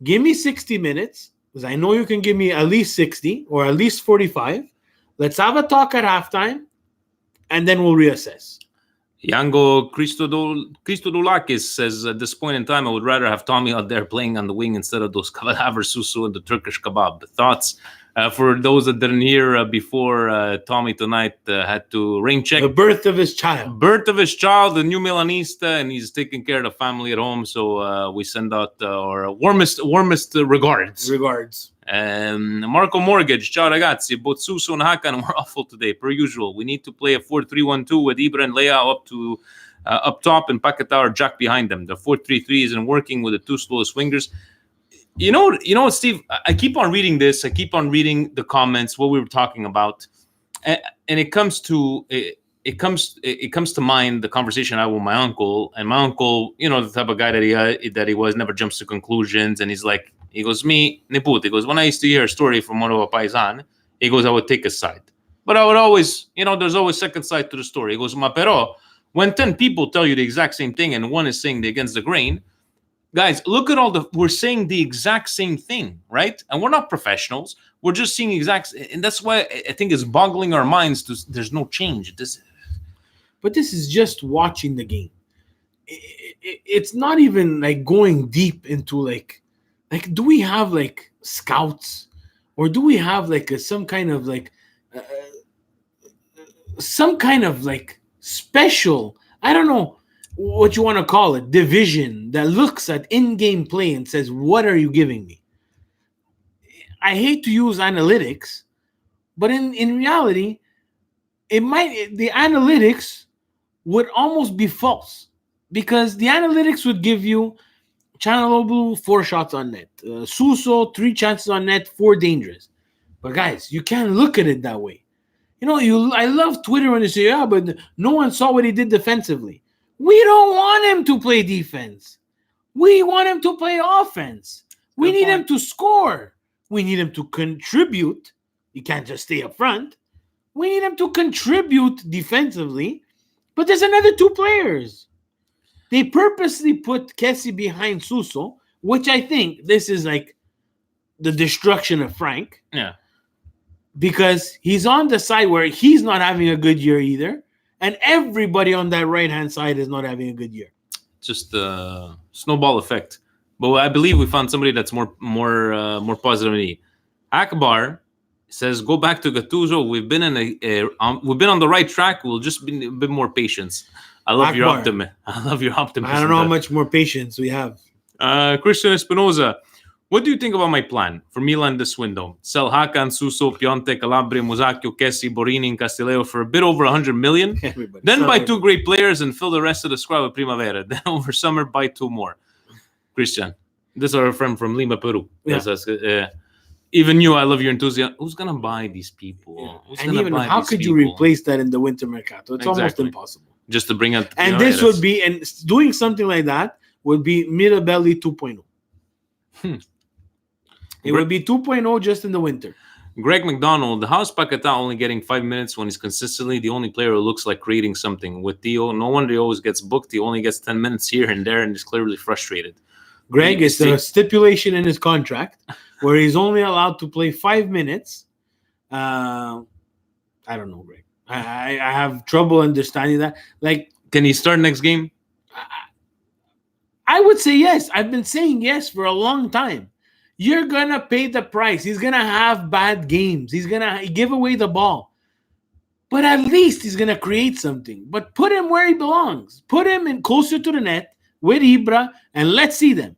Speaker 2: give me 60 minutes, because I know you can give me at least 60 or at least 45. Let's have a talk at halftime, and then we'll reassess.
Speaker 1: Yango Christodoulakis says, at this point in time, I would rather have Tommy out there playing on the wing instead of those Kavadaver Susu and the Turkish kebab. The thoughts? For those that didn't hear before, Tommy tonight had to rain check
Speaker 2: The birth of his child.
Speaker 1: the new Milanista, and he's taking care of the family at home. So we send out our warmest regards. Marco Mortgage, ciao ragazzi, both Suso and Hakan were awful today, per usual. We need to play a 4-3-1-2 with Ibra and Leao up top and Paquetá or Jack behind them. The 4-3-3 isn't working with the two slowest wingers. You know, Steve, I keep on reading this. I keep on reading the comments, what we were talking about, and it comes to mind the conversation I had with my uncle. And my uncle, you know, the type of guy that he was, never jumps to conclusions. And he goes, me, Neput. He goes, when I used to hear a story from one of our paisan, he goes, I would take a side. But I would always, there's always second side to the story. He goes, ma pero, when 10 people tell you the exact same thing and one is saying against the grain, guys, look at we're saying the exact same thing, right? And we're not professionals. We're just seeing and that's why I think it's boggling our minds there's no change.
Speaker 2: But this is just watching the game. It's not even like going deep into like do we have like scouts, or do we have like some kind of special, I don't know what you want to call it, division that looks at in-game play and says, what are you giving me? I hate to use analytics, but in reality, the analytics would almost be false, because the analytics would give you Chanaloglu 4 shots on net, Suso 3 chances on net, 4 dangerous. But guys, you can't look at it that way. I love Twitter when they say, yeah, but no one saw what he did defensively. We don't want him to play defense. We want him to play offense. We need him to score. We need him to contribute. He can't just stay up front. We need him to contribute defensively. But there's another 2 players. They purposely put Kessie behind Suso, which I think this is like the destruction of Frank.
Speaker 1: Yeah.
Speaker 2: Because he's on the side where he's not having a good year either. And everybody on that right-hand side is not having a good year.
Speaker 1: Just a snowball effect. But I believe we found somebody that's more positive than me. Akbar says, go back to Gattuso. We've been on the right track. We'll just be a bit more patience. I love your optimism. I
Speaker 2: don't know how much more patience we have.
Speaker 1: Christian Espinoza, what do you think about my plan for Milan this window? Sell Hakan, Suso, Piontek, Calabria, Musacchio, Kessie, Borini, and Castillejo for a bit over 100 million. Then buy 2 great players and fill the rest of the squad with Primavera. Then over summer, buy 2 more. Christian, this is our friend from Lima, Peru.
Speaker 2: Yeah.
Speaker 1: Even you, I love your enthusiasm. Who's going to buy these people?
Speaker 2: Yeah. And even how could you replace that in the winter mercato? It's almost impossible.
Speaker 1: Just to bring out.
Speaker 2: And this would be, and doing something like that would be Mirabelli 2.0. It would be 2.0 just in the winter.
Speaker 1: Greg McDonald, how's Paquetá only getting 5 minutes when he's consistently the only player who looks like creating something? With Theo, no wonder he always gets booked. He only gets 10 minutes here and there and is clearly frustrated.
Speaker 2: Greg, it's a stipulation in his contract where he's only allowed to play 5 minutes. I don't know, Greg. I have trouble understanding that. Like,
Speaker 1: can he start next game?
Speaker 2: I would say yes. I've been saying yes for a long time. You're going to pay the price. He's going to have bad games. He's going to give away the ball. But at least he's going to create something. But put him where he belongs. Put him in closer to the net with Ibra, and let's see them.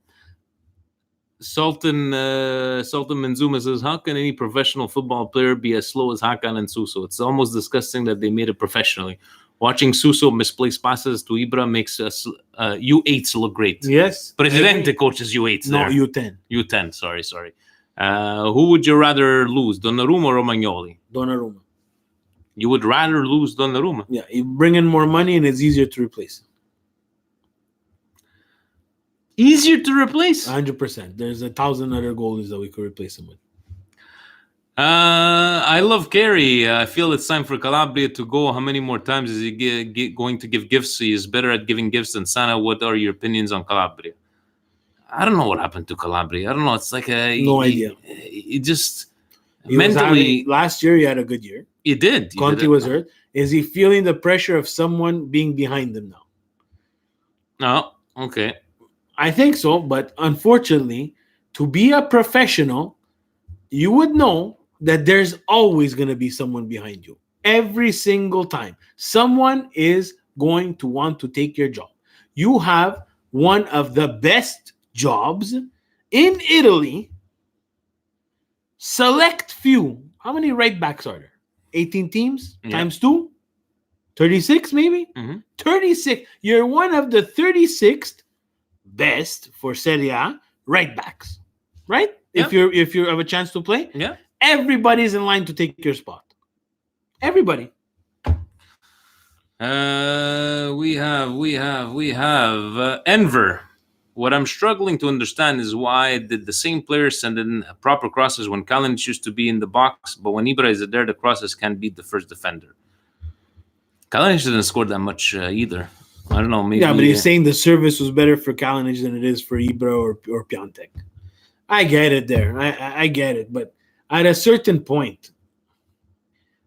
Speaker 1: Sultan Menzuma says, how can any professional football player be as slow as Hakan and Suso? It's almost disgusting that they made it professionally. Watching Suso misplace passes to Ibra makes us U8s look great.
Speaker 2: Yes.
Speaker 1: Presidente coaches U8s
Speaker 2: No,
Speaker 1: there.
Speaker 2: U10.
Speaker 1: U10, sorry. Who would you rather lose, Donnarumma or Romagnoli?
Speaker 2: Donnarumma.
Speaker 1: You would rather lose Donnarumma?
Speaker 2: Yeah, you bring in more money and it's easier to replace.
Speaker 1: Easier to replace?
Speaker 2: 100%. There's 1,000 other goalies that we could replace him with.
Speaker 1: I love Kerry. I feel it's time for Calabria to go. How many more times is he going to give gifts? He is better at giving gifts than Sana. What are your opinions on Calabria? I don't know what happened to Calabria. I don't know. It's like
Speaker 2: no idea.
Speaker 1: He just
Speaker 2: mentally. Last year, he had a good year.
Speaker 1: He did.
Speaker 2: Conte was hurt. Is he feeling the pressure of someone being behind him now?
Speaker 1: Oh, okay.
Speaker 2: I think so, but unfortunately, to be a professional, you would know that there's always going to be someone behind you. Every single time. Someone is going to want to take your job. You have one of the best jobs in Italy. Select few. How many right backs are there? 18 teams times 2? 36 maybe? 36. You're one of the 36th best for Serie A right backs. Right?
Speaker 1: Yeah.
Speaker 2: If you have a chance to play, everybody's in line to take your spot. Everybody.
Speaker 1: We have Enver. What I'm struggling to understand is why did the same players send in proper crosses when Kalinic used to be in the box, but when Ibra is there, the crosses can't beat the first defender. Kalinic didn't score that much either. I don't know. Maybe.
Speaker 2: Yeah, but he's saying the service was better for Kalinic than it is for Ibra or Piontek. I get it there. I get it. But at a certain point,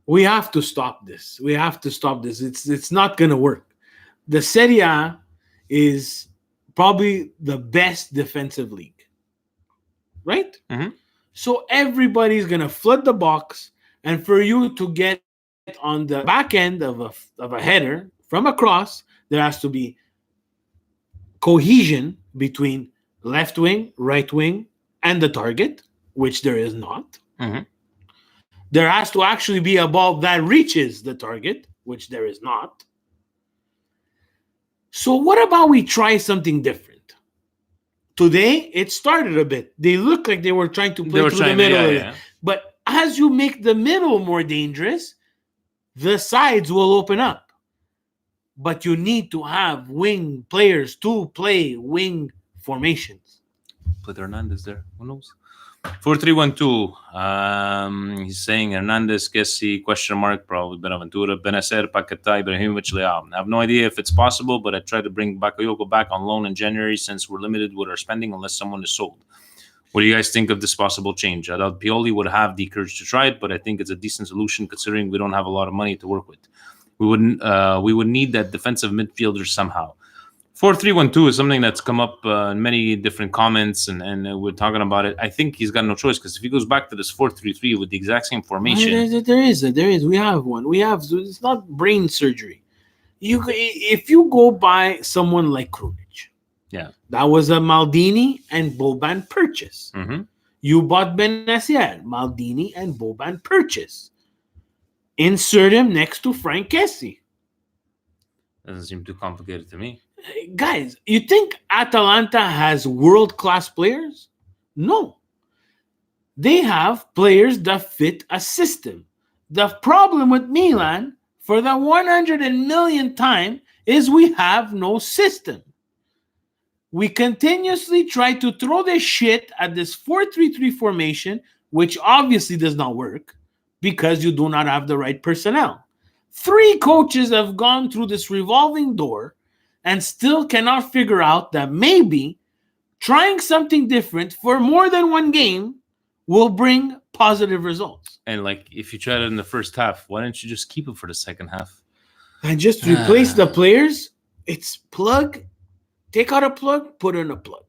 Speaker 2: we have to stop this. It's not going to work. The Serie A is probably the best defensive league. Right? So everybody's going to flood the box. And for you to get on the back end of a header from a cross, there has to be cohesion between left wing, right wing, and the target, which there is not. There has to actually be a ball that reaches the target, which there is not. So what about we try something different? Today, it started a bit. They look like they were trying to play through the middle. But as you make the middle more dangerous, the sides will open up. But you need to have wing players to play wing formations.
Speaker 1: Put Hernandez there. Who knows? 4312. He's saying Hernandez, Kessie, question mark, probably Benaventura, Benacer, Paquetá, Ibrahimovic, Leao. I have no idea if it's possible, but I tried to bring Bakayoko back on loan in January since we're limited with our spending unless someone is sold. What do you guys think of this possible change? I doubt Pioli would have the courage to try it, but I think it's a decent solution considering we don't have a lot of money to work with. We would need that defensive midfielder somehow. 4312 is something that's come up in many different comments, and we're talking about it. I think he's got no choice because if he goes back to this 4-3-3 with the exact same formation,
Speaker 2: there is. We have one. It's not brain surgery. If you go by someone like Krunic, that was a Maldini and Boban purchase. You bought Benacer, Maldini and Boban purchase. Insert him next to Frank Kessie.
Speaker 1: Doesn't seem too complicated to me.
Speaker 2: Guys, you think Atalanta has world-class players? No. They have players that fit a system. The problem with Milan, for the 100 millionth time, is we have no system. We continuously try to throw this shit at this 4-3-3 formation, which obviously does not work because you do not have the right personnel. 3 coaches have gone through this revolving door and still cannot figure out that maybe trying something different for more than one game will bring positive results.
Speaker 1: And like, if you tried it in the first half, why don't you just keep it for the second half?
Speaker 2: And just replace the players. It's plug, take out a plug, put in a plug.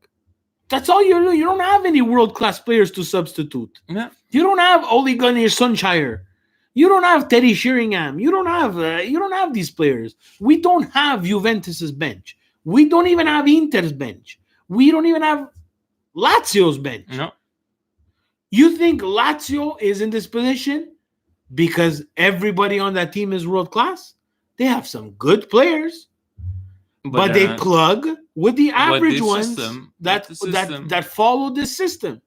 Speaker 2: That's all you do. You don't have any world-class players to substitute.
Speaker 1: Yeah.
Speaker 2: You don't have Ole Gunnar Solskjaer. You don't have Teddy Sheringham. You don't have these players. We don't have Juventus's bench. We don't even have Inter's bench. We don't even have Lazio's bench.
Speaker 1: No.
Speaker 2: You think Lazio is in this position because everybody on that team is world class? They have some good players, but they plug with the average ones that follow this system.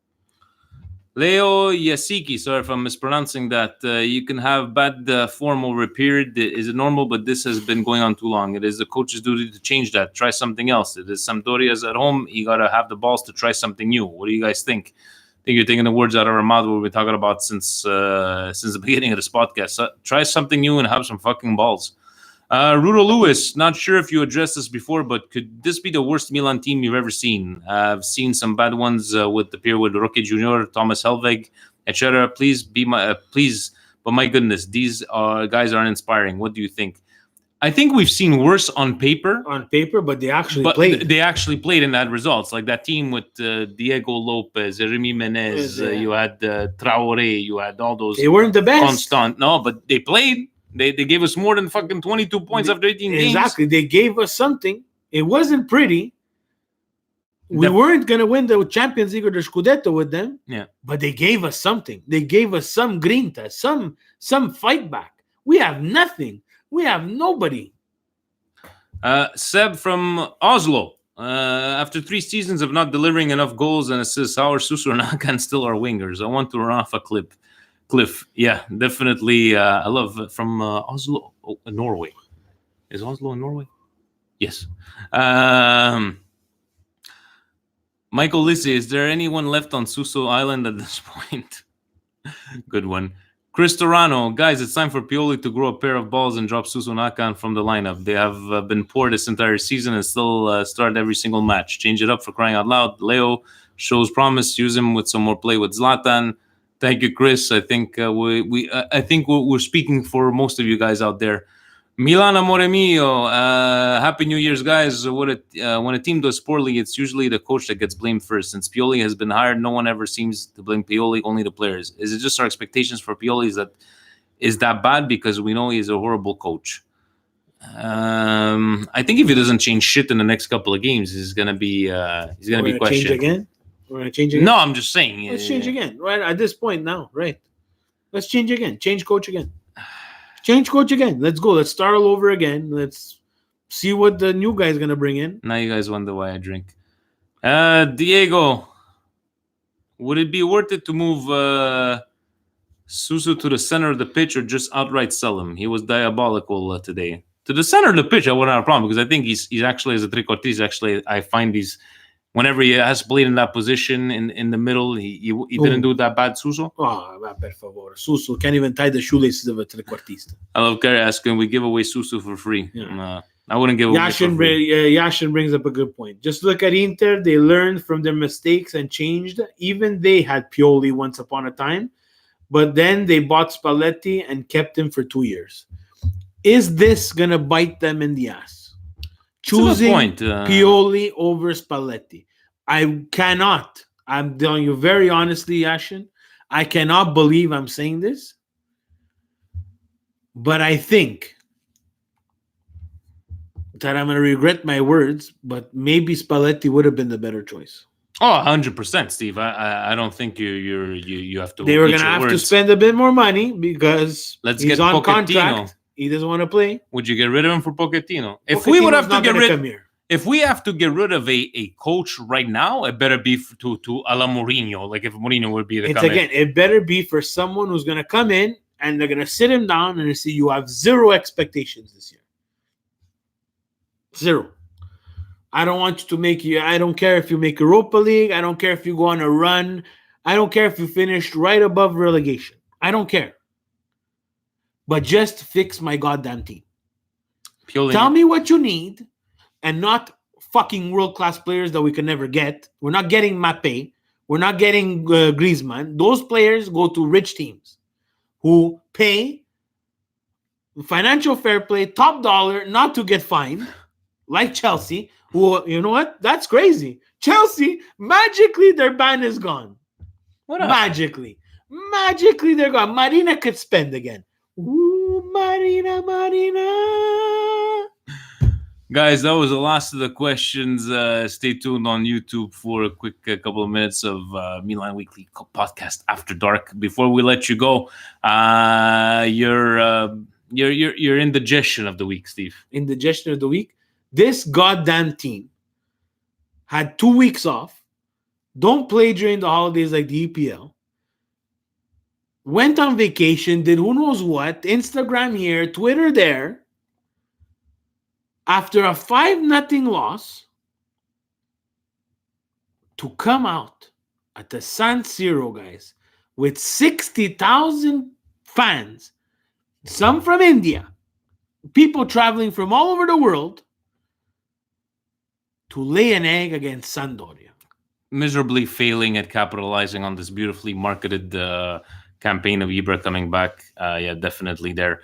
Speaker 1: Leo Yasiki, sorry if I'm mispronouncing that. You can have bad form over a period. Is it normal? But this has been going on too long. It is the coach's duty to change that. Try something else. It is Sampdoria's at home. You got to have the balls to try something new. What do you guys think? I think you're taking the words out of our mouth. What we've been talking about since the beginning of this podcast. So try something new and have some fucking balls. Rudo Lewis, not sure if you addressed this before, but could this be the worst Milan team you've ever seen? I've seen some bad ones with the pair with Roque Jr., Thomas Helveg, etc. Please, but my goodness, these guys aren't inspiring. What do you think? I think we've seen worse on paper,
Speaker 2: but they actually
Speaker 1: but
Speaker 2: played.
Speaker 1: they actually played and had results. Like that team with Diego Lopez, Jeremy Menez, you had Traore, you had all those.
Speaker 2: They weren't the best.
Speaker 1: Constant. No, but they played. They gave us more than fucking 22 points after 18 games.
Speaker 2: Exactly. They gave us something. It wasn't pretty. We weren't going to win the Champions League or the Scudetto with them.
Speaker 1: Yeah.
Speaker 2: But they gave us something. They gave us some grinta, some fight back. We have nothing. We have nobody.
Speaker 1: Seb from Oslo. After 3 seasons of not delivering enough goals and assists, how are Suso and Hakan still our wingers? I want to run off a cliff. Yeah, definitely. I love from Oslo, Norway. Is Oslo in Norway? Yes. Michael Lissy, is there anyone left on Suso Island at this point? Good one. Chris Torano, guys, it's time for Pioli to grow a pair of balls and drop Suso and Hakan from the lineup. They have been poor this entire season and still start every single match. Change it up, for crying out loud. Leo shows promise. Use him with some more play with Zlatan. Thank you, Chris. I think I think we're speaking for most of you guys out there. Milan, amore mio. Happy New Year's, guys. When a team does poorly, it's usually the coach that gets blamed first. Since Pioli has been hired, no one ever seems to blame Pioli, only the players. Is it just our expectations for Pioli is that bad because we know he's a horrible coach? I think if he doesn't change shit in the next couple of games, he's gonna be questioned.
Speaker 2: Change again? We're gonna change again.
Speaker 1: No, I'm just saying.
Speaker 2: Let's change again. Right at this point now. Right. Let's change again. Change coach again. Change coach again. Let's go. Let's start all over again. Let's see what the new guy's gonna bring in.
Speaker 1: Now you guys wonder why I drink. Diego, would it be worth it to move Suso to the center of the pitch or just outright sell him? He was diabolical today. To the center of the pitch, I wouldn't have a problem because I think he's actually, as a trequartista, actually, I find he's, whenever he has played in that position in the middle, he didn't do that bad, Suso.
Speaker 2: Oh, per favore. Suso can't even tie the shoelaces of a trequartista.
Speaker 1: I love Gary asking, we give away Suso for free. Yeah. I wouldn't give away for free.
Speaker 2: Yashin brings up a good point. Just look at Inter. They learned from their mistakes and changed. Even they had Pioli once upon a time. But then they bought Spalletti and kept him for 2 years. Is this going to bite them in the ass? Choosing Pioli over Spalletti. I cannot. I'm telling you very honestly, Yashin, I cannot believe I'm saying this. But I think that I'm going to regret my words, but maybe Spalletti would have been the better choice.
Speaker 1: Oh, 100%, Steve. I don't think you have to.
Speaker 2: They were going to have to spend a bit more money because he's on contract. He doesn't want to play.
Speaker 1: Would you get rid of him for Pochettino? If we would have to get rid, if we have to get rid of a coach right now, it better be to a la Mourinho. Like if Mourinho would be the
Speaker 2: it better be for someone who's going to come in and they're going to sit him down and say you have zero expectations this year. Zero. I don't want you to make you. I don't care if you make Europa League. I don't care if you go on a run. I don't care if you finished right above relegation. I don't care. But just fix my goddamn team. Tell me what you need and not fucking world-class players that we can never get. We're not getting Mbappé. We're not getting Griezmann. Those players go to rich teams who pay financial fair play, top dollar, not to get fined, like Chelsea, who, you know what? That's crazy. Chelsea, magically, their ban is gone.
Speaker 1: What up?
Speaker 2: Magically, they're gone. Marina could spend again. Ooh, Marina.
Speaker 1: Guys, that was the last of the questions. Stay tuned on YouTube for a quick couple of minutes of Milan Weekly Podcast After Dark. Before we let you go, your indigestion of the week, Steve.
Speaker 2: Indigestion of the week. This goddamn team had 2 weeks off. Don't play during the holidays like the EPL. Went on vacation, did who knows what, Instagram here, Twitter there. After a 5-0 loss, to come out at the San Siro, guys, with 60,000 fans, some from India, people traveling from all over the world, to lay an egg against Sampdoria.
Speaker 1: Miserably failing at capitalizing on this beautifully marketed campaign of Ibra coming back. Yeah, definitely there.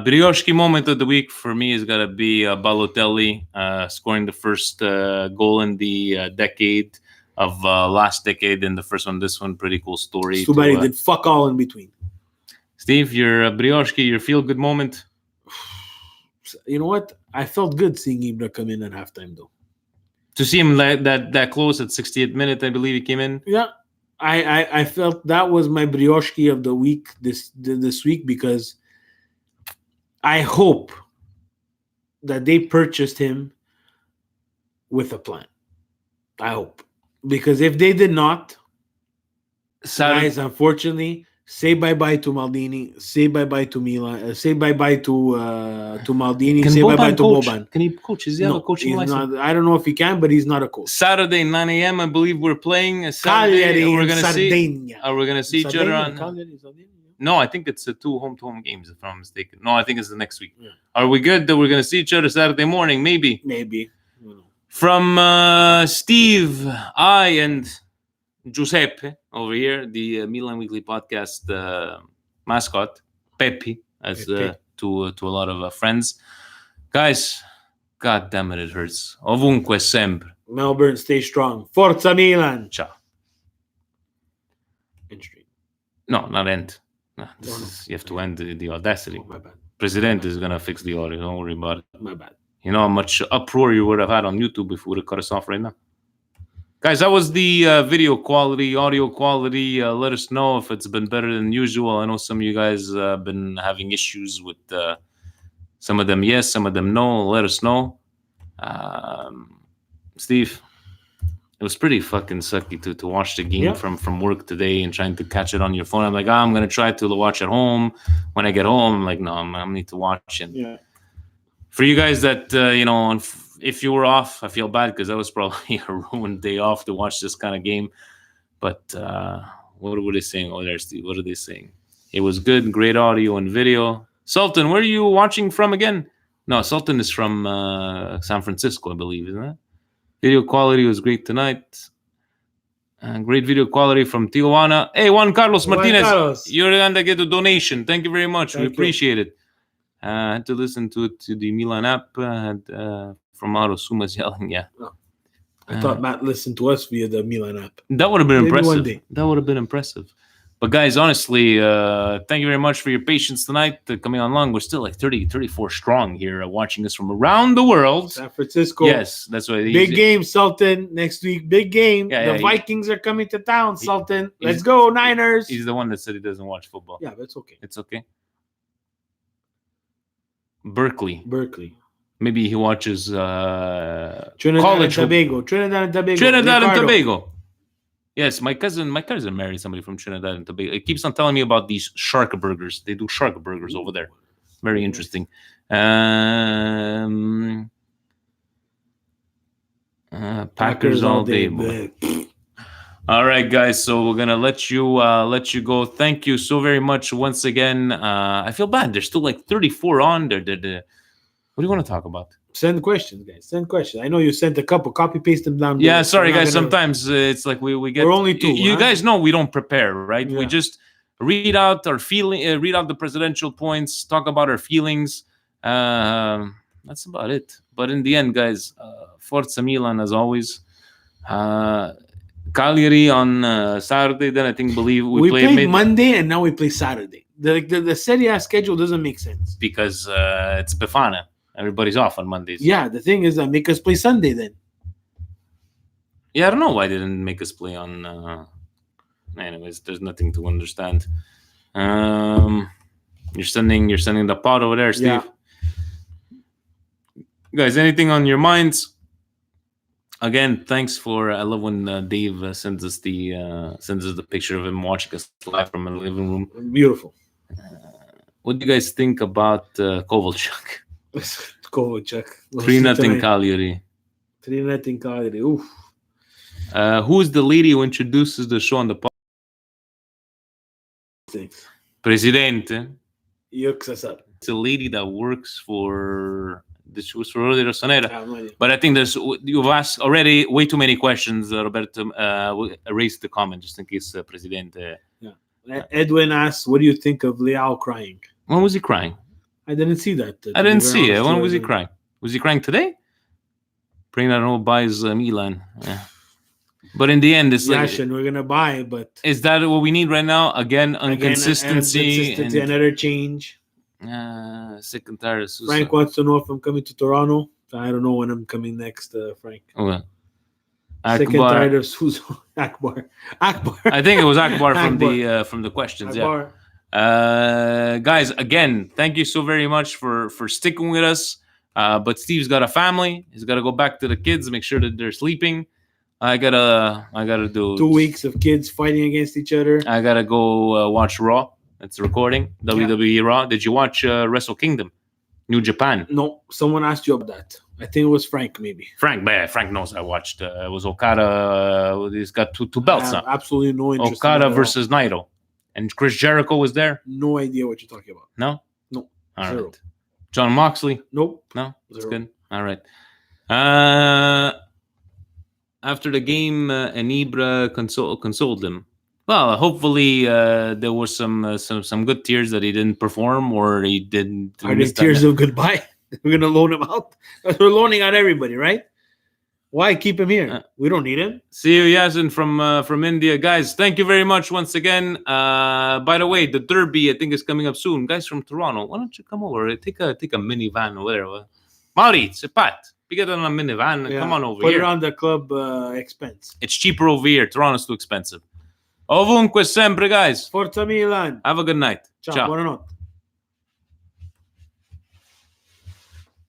Speaker 1: Brioche moment of the week for me is gonna be Balotelli scoring the first goal in the decade of last decade, and the first one, this one, pretty cool story.
Speaker 2: Too bad he did fuck all in between.
Speaker 1: Steve, your Brioche, your feel good moment.
Speaker 2: You know what? I felt good seeing Ibra come in at halftime, though.
Speaker 1: To see him that close at 68th minute, I believe he came in.
Speaker 2: Yeah, I felt that was my Brioche of the week this week, because I hope that they purchased him with a plan. I hope. Because if they did not, guys, unfortunately, say bye-bye to Maldini, say bye-bye to Milan, say bye-bye to Maldini, say bye-bye to Boban.
Speaker 1: Can he coach? Is he have a coaching license?
Speaker 2: Not, I don't know if he can, but he's not a coach.
Speaker 1: Saturday, 9 a.m., I believe we're playing. Saturday, we're going to see. Are we going to see each other on... No, I think it's 2 home-to-home games, if I'm not mistaken. No, I think it's the next week. Yeah. Are we good that we're going to see each other Saturday morning? Maybe. From Steve, I, and Giuseppe over here, the Milan Weekly Podcast mascot, Pepe, as to a lot of friends. Guys, God damn it hurts. Ovunque sempre.
Speaker 2: Melbourne, stay strong. Forza Milan.
Speaker 1: Ciao.
Speaker 2: End stream.
Speaker 1: No, not end. No, you have to end the audacity.
Speaker 2: Oh, my bad.
Speaker 1: President is going to fix the audio. Don't worry about it.
Speaker 2: My bad.
Speaker 1: You know how much uproar you would have had on YouTube if we would have cut us off right now. Guys, that was the video quality, audio quality. Let us know if it's been better than usual. I know some of you guys have been having issues with some of them yes, some of them no. Let us know. Steve, it was pretty fucking sucky to watch the game from work today and trying to catch it on your phone. I'm like, I'm going to try to watch at home. When I get home, I'm like, no, I need to watch. And for you guys that, if you were off, I feel bad because that was probably a ruined day off to watch this kind of game. But what were they saying over there, Steve? What are they saying? It was good, great audio and video. Sultan, where are you watching from again? No, Sultan is from San Francisco, I believe, isn't it? Video quality was great tonight. Great video quality from Tijuana. Hey, Juan Carlos Martinez, you're going to get a donation. Thank you very much. We appreciate it. I had to listen to it to the Milan app. From Aro Sumas yelling,
Speaker 2: I thought Matt listened to us via the Milan app.
Speaker 1: That would have been impressive. That would have been impressive. But guys, honestly, thank you very much for your patience tonight. Coming on long, we're still like 30, 34 strong here, watching us from around the world.
Speaker 2: San Francisco.
Speaker 1: Yes, that's what it is.
Speaker 2: Big game, Sultan. Next week, big game. The Vikings are coming to town, Sultan. Let's go, Niners.
Speaker 1: He's the one that said he doesn't watch football.
Speaker 2: Yeah, that's okay.
Speaker 1: It's okay. Berkeley. Maybe he watches
Speaker 2: Trinidad
Speaker 1: college
Speaker 2: and Tobago. Trinidad and
Speaker 1: Tobago. Yes, my cousin married somebody from Trinidad and Tobago. It keeps on telling me about these shark burgers. They do shark burgers over there. Very interesting. Packers all day. All right, guys. So we're gonna let you go. Thank you so very much once again. I feel bad. There's still like 34 on there. What do you want to talk about?
Speaker 2: Send questions, guys. Send questions. I know you sent a couple. Copy paste them down.
Speaker 1: Yeah, sorry, guys. Sometimes it's like we get.
Speaker 2: We're only two.
Speaker 1: You guys know we don't prepare, right? Yeah. We just read out our read out the presidential points, talk about our feelings. That's about it. But in the end, guys, Forza Milan as always. Cagliari on Saturday. Then I believe we
Speaker 2: played Monday and now we play Saturday. The Serie A schedule doesn't make sense
Speaker 1: because it's Befana. Everybody's off on Mondays.
Speaker 2: Yeah, the thing is that make us play Sunday then.
Speaker 1: Yeah, I don't know why they didn't make us play on. Anyways, there's nothing to understand. You're sending the pod over there, Steve.
Speaker 2: Yeah.
Speaker 1: Guys, anything on your minds? Again, thanks for. I love when Dave sends us the picture of him watching us live from a living room.
Speaker 2: Beautiful.
Speaker 1: What do you guys think about Kovalchuk?
Speaker 2: Kovalchuk.
Speaker 1: 3-0 Cagliari.
Speaker 2: 3-0 Cagliari. Oof.
Speaker 1: Who is the lady who introduces the show on the podcast? Presidente. It's a lady that works for this was for Rio de Janeiro. But I think you've asked already way too many questions, Roberto. Erase the comment just in case Presidente.
Speaker 2: Yeah. Edwin asks, what do you think of Leao crying?
Speaker 1: When was he crying?
Speaker 2: I didn't see that.
Speaker 1: I didn't see it. When was he crying? Was he crying today? Praying that no buys Milan. Yeah. But in the end, it's like,
Speaker 2: we're gonna buy, but
Speaker 1: is that what we need right now? Again, inconsistency.
Speaker 2: Another change.
Speaker 1: Sick and tired of Sousa.
Speaker 2: Frank wants to know if I'm coming to Toronto. I don't know when I'm coming next, Frank.
Speaker 1: Okay.
Speaker 2: Sick and tired of Sousa. Akbar.
Speaker 1: I think it was Akbar from the questions.
Speaker 2: Akbar.
Speaker 1: Yeah. Guys, again, thank you so very much for sticking with us. But Steve's got a family. He's got to go back to the kids, make sure that they're sleeping. I gotta do
Speaker 2: 2 weeks of kids fighting against each other.
Speaker 1: I gotta go watch Raw. It's recording WWE Raw. Did you watch Wrestle Kingdom, New Japan?
Speaker 2: No, someone asked you about that. I think it was Frank, maybe.
Speaker 1: Frank knows I watched. It was Okada. He's got two belts now.
Speaker 2: Absolutely no interest.
Speaker 1: Okada versus Naito, and Chris Jericho was there.
Speaker 2: No idea what you're talking about.
Speaker 1: No. All
Speaker 2: Zero.
Speaker 1: right. John Moxley.
Speaker 2: Nope.
Speaker 1: No. That's
Speaker 2: Zero.
Speaker 1: good. All right. After the game, Anibra consoled him. Well, hopefully there were some good tears that he didn't perform or he didn't.
Speaker 2: Are they tears of goodbye? We're gonna loan him out. We're loaning out everybody, right? Why keep him here? We don't need him.
Speaker 1: See you, Yasin from India, guys. Thank you very much once again. By the way, the Derby I think is coming up soon. Guys from Toronto, why don't you come over? Take a minivan or whatever. Mauri, Pat. We get on a minivan. Come on over
Speaker 2: here.
Speaker 1: Put
Speaker 2: it on the club expense.
Speaker 1: It's cheaper over here. Toronto's too expensive. Ovunque sempre, guys.
Speaker 2: Forza Milan.
Speaker 1: Have a good night.
Speaker 2: Ciao. Buonanotte.